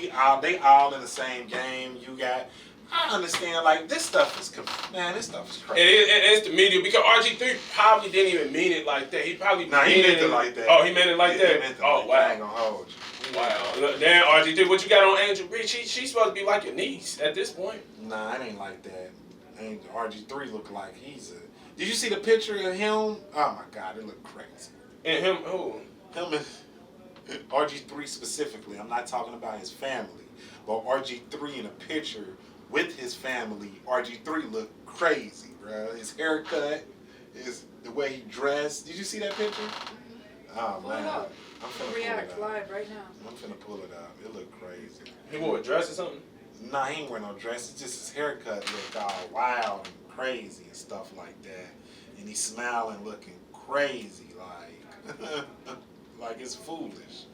they all in the same game. You got, I understand, like, this stuff is crazy. It's the media because RG3 probably didn't even mean it like that. He probably he meant it like that. Oh, he meant it like that? He meant it oh, like wow. that. I ain't gonna hold you. Wow. Damn, RG3, what you got on Angel Reese? She's supposed to be like your niece at this point. Nah, it ain't like that. RG3 look like he's a... Did you see the picture of him? Oh, my God, it looked crazy. And him who? Him and RG3 specifically. I'm not talking about his family. But RG3 in a picture with his family, RG3 looked crazy, bro. His haircut, the way he dressed. Did you see that picture? Oh, Pull man. it up. I'm finna React pull it up. live right now. I'm finna pull it up. It looked crazy. He wore a dress or something? Nah, he ain't wearing no dress. It's just his haircut looked all wild and crazy and stuff like that. And he's smiling, looking crazy, like, like it's foolish.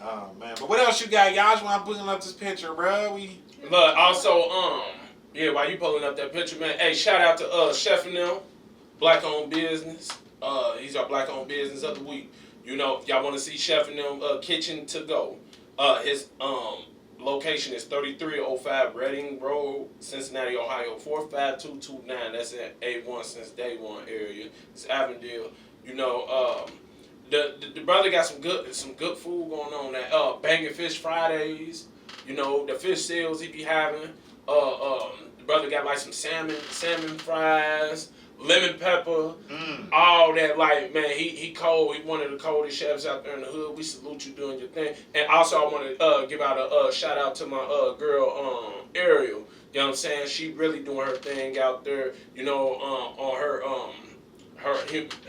Oh man, but what else you got? Y'all just want to put up this picture, bro? Look, also, yeah, while you pulling up that picture, man, hey, shout out to Chef and them, Black Owned Business. He's our Black Owned Business of the week. You know, y'all want to see Chef and them Kitchen to Go. His location is 3305 Reading Road, Cincinnati, Ohio, 45229. That's in A1 since day one area. It's Avondale. You know, the brother got some good food going on. That Bangin' Fish Fridays. You know, the fish sales he be having. The brother got like some salmon fries, lemon pepper, all that. Like, man, he cold. He one of the coldest chefs out there in the hood. We salute you doing your thing. And also, I want to give out a shout out to my girl Ariel. You know what I'm saying? She really doing her thing out there. You know, on her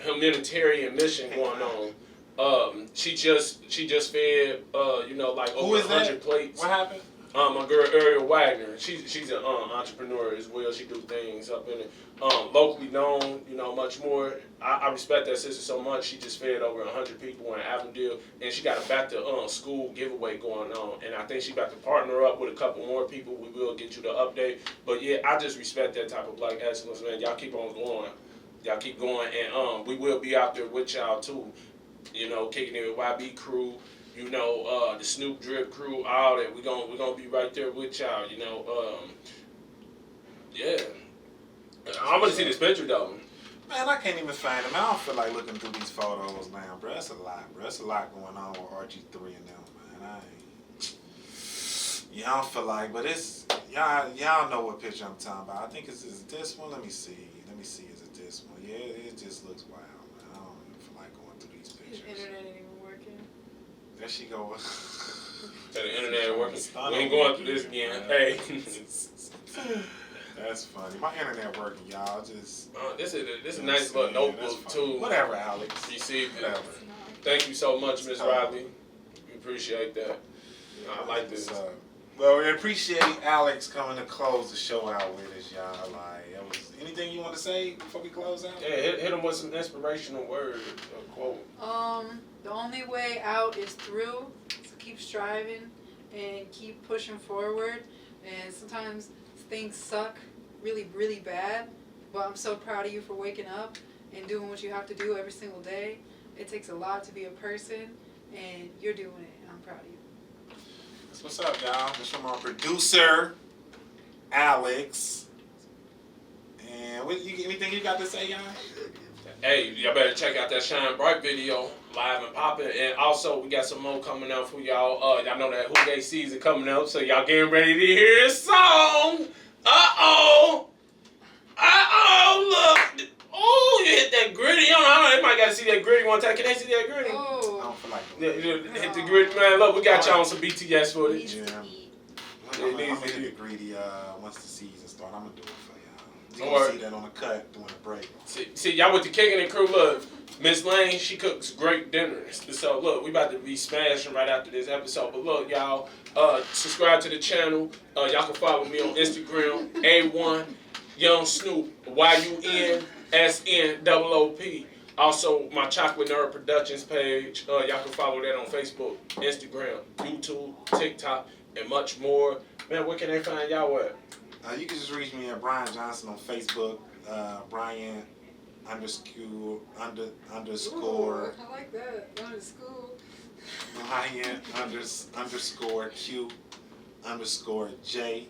humanitarian mission going on. She just fed you know, like over 100 plates. What happened? My girl Ariel Wagner. She's an entrepreneur as well. She do things up in it. Locally known, you know, much more. I respect that sister so much. She just fed over 100 people in Avondale, and she got a back to school giveaway going on. And I think she about to partner up with a couple more people. We will get you the update. But yeah, I just respect that type of black excellence, man. Y'all keep on going. Y'all keep going, and we will be out there with y'all too. You know, kicking it with YB crew. You know, the Snoop Drip crew, all that. We're gonna be right there with y'all. You know, yeah. I'm gonna see this picture though. Man, I can't even find him. I don't feel like looking through these photos now, bro. That's a lot, bro. That's a lot going on with RG3 and them, man. I don't feel like, but it's y'all know what picture I'm talking about. I think is this one. Let me see. Is it this one? Yeah, it just looks wild, man. I don't even feel like going through these pictures. His internet ain't even working. There she go. The internet working. We ain't going through this again. Hey. That's funny. My internet working, y'all. Just this is a nice little notebook too. Whatever, Alex. Received it. Whatever. Thank you so much, Miss Riley. We appreciate that. I like this. Well, we appreciate Alex coming to close the show out with us, y'all. Like, anything you want to say before we close out? Yeah, hit them with some inspirational words or quote. The only way out is through. So keep striving and keep pushing forward. And sometimes things suck really, really bad. But I'm so proud of you for waking up and doing what you have to do every single day. It takes a lot to be a person, and you're doing it. I'm proud of you. That's what's up, y'all. This from our producer, Alex. And anything you got to say, y'all? Hey, y'all better check out that Shine Bright video, live and popping. And also, we got some more coming out for y'all. Y'all know that Who Day season coming up, so y'all getting ready to hear a song. Uh-oh, look. Oh, you hit that gritty. I don't know, they might got to see that gritty one time. Can they see that gritty? Oh. I don't feel like Hit the gritty, man. Look, we got y'all on some BTS footage. Yeah. I'm gonna hit the greedy once the season starts. I'm gonna do it for y'all. You Or- can see that on the cut during the break. See, y'all with the kicking and crew. Look, Miss Lane, she cooks great dinners. So look, we about to be smashing right after this episode. But look, y'all, subscribe to the channel. Y'all can follow me on Instagram, A1 Young Snoop, YUNSNOOP. Also, my Chocolate Nerd Productions page. Y'all can follow that on Facebook, Instagram, YouTube, TikTok, and much more. Man, where can they find y'all at? You can just reach me at Brian Johnson on Facebook. Brian underscore. Ooh, I like that. Going to school. Brian underscore Q_J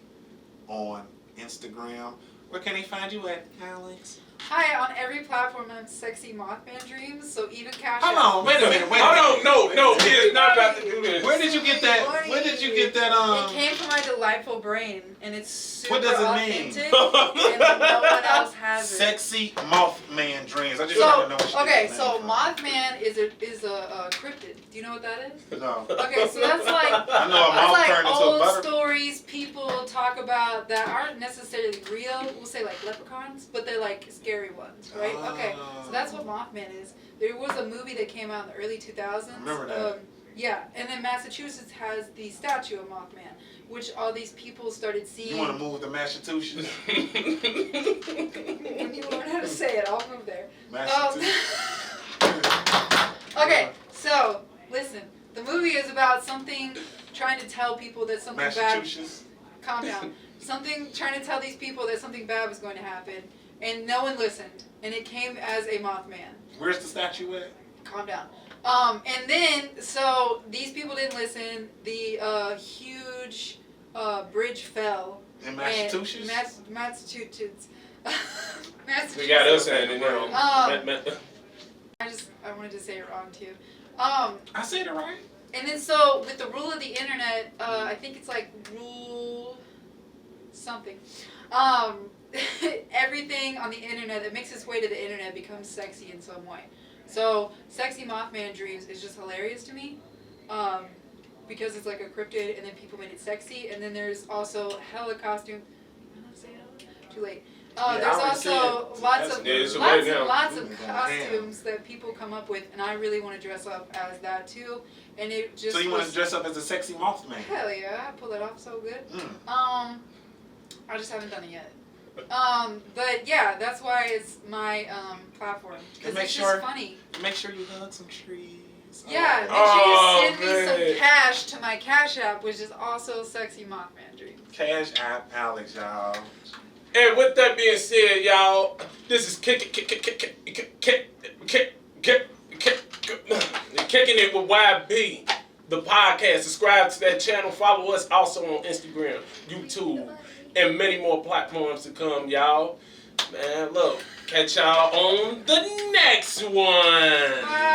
on Instagram. Where can they find you at, Alex? Hi, on every platform I'm Sexy Mothman Dreams, so even Cash Hold App. on, wait a minute. Hold on, no, he is not about to do this. Where did you get that? Where did you get that? It came from my delightful brain, and it's super What does it authentic, mean? and no one else has it. Sexy Mothman Dreams. I just want to know what you okay, get so that Mothman is a cryptid. Do you know what that is? name from. No. Okay, so that's like I know a moth turned into a old butter. stories people talk about that aren't necessarily real. We'll say like leprechauns, but they're like scary ones, right? Okay, so that's what Mothman is. There was a movie that came out in the early 2000s. I remember that. Yeah, and then Massachusetts has the statue of Mothman, which all these people started seeing. You want to move to Massachusetts? When you learn how to say it, I'll move there. Massachusetts. Okay, so listen, the movie is about something trying to tell people that something Massachusetts. bad. Calm down. Something trying to tell these people that something bad was going to happen, and no one listened, and it came as a Mothman. Where's the statue at? Calm down. And then so these people didn't listen. The huge bridge fell. In Massachusetts? Massachusetts. We got us in it now. I wanted to say it wrong too. I said it right. And then so with the rule of the internet, I think it's like rule something. Everything on the internet that makes its way to the internet becomes sexy in some way. So Sexy Mothman Dreams is just hilarious to me. Because it's like a cryptid and then people made it sexy. And then there's also hella costume. I'm not saying hella. Too late. There's also lots of costumes that people come up with, and I really want to dress up as that too. And it just So you want to dress up as a sexy Mothman? Hell yeah, I pull that off so good. I just haven't done it yet. But yeah, that's why it's my platform. Because it's just funny. Make sure you hug some trees. Yeah, make sure you send me some cash to my Cash App, which is also Sexy Mothman Dreams. Cash App Alex, y'all. And with that being said, y'all, this is kicking it with YB, the podcast. Subscribe to that channel. Follow us also on Instagram, YouTube, and many more platforms to come, y'all. Man, look, catch y'all on the next one. Bye.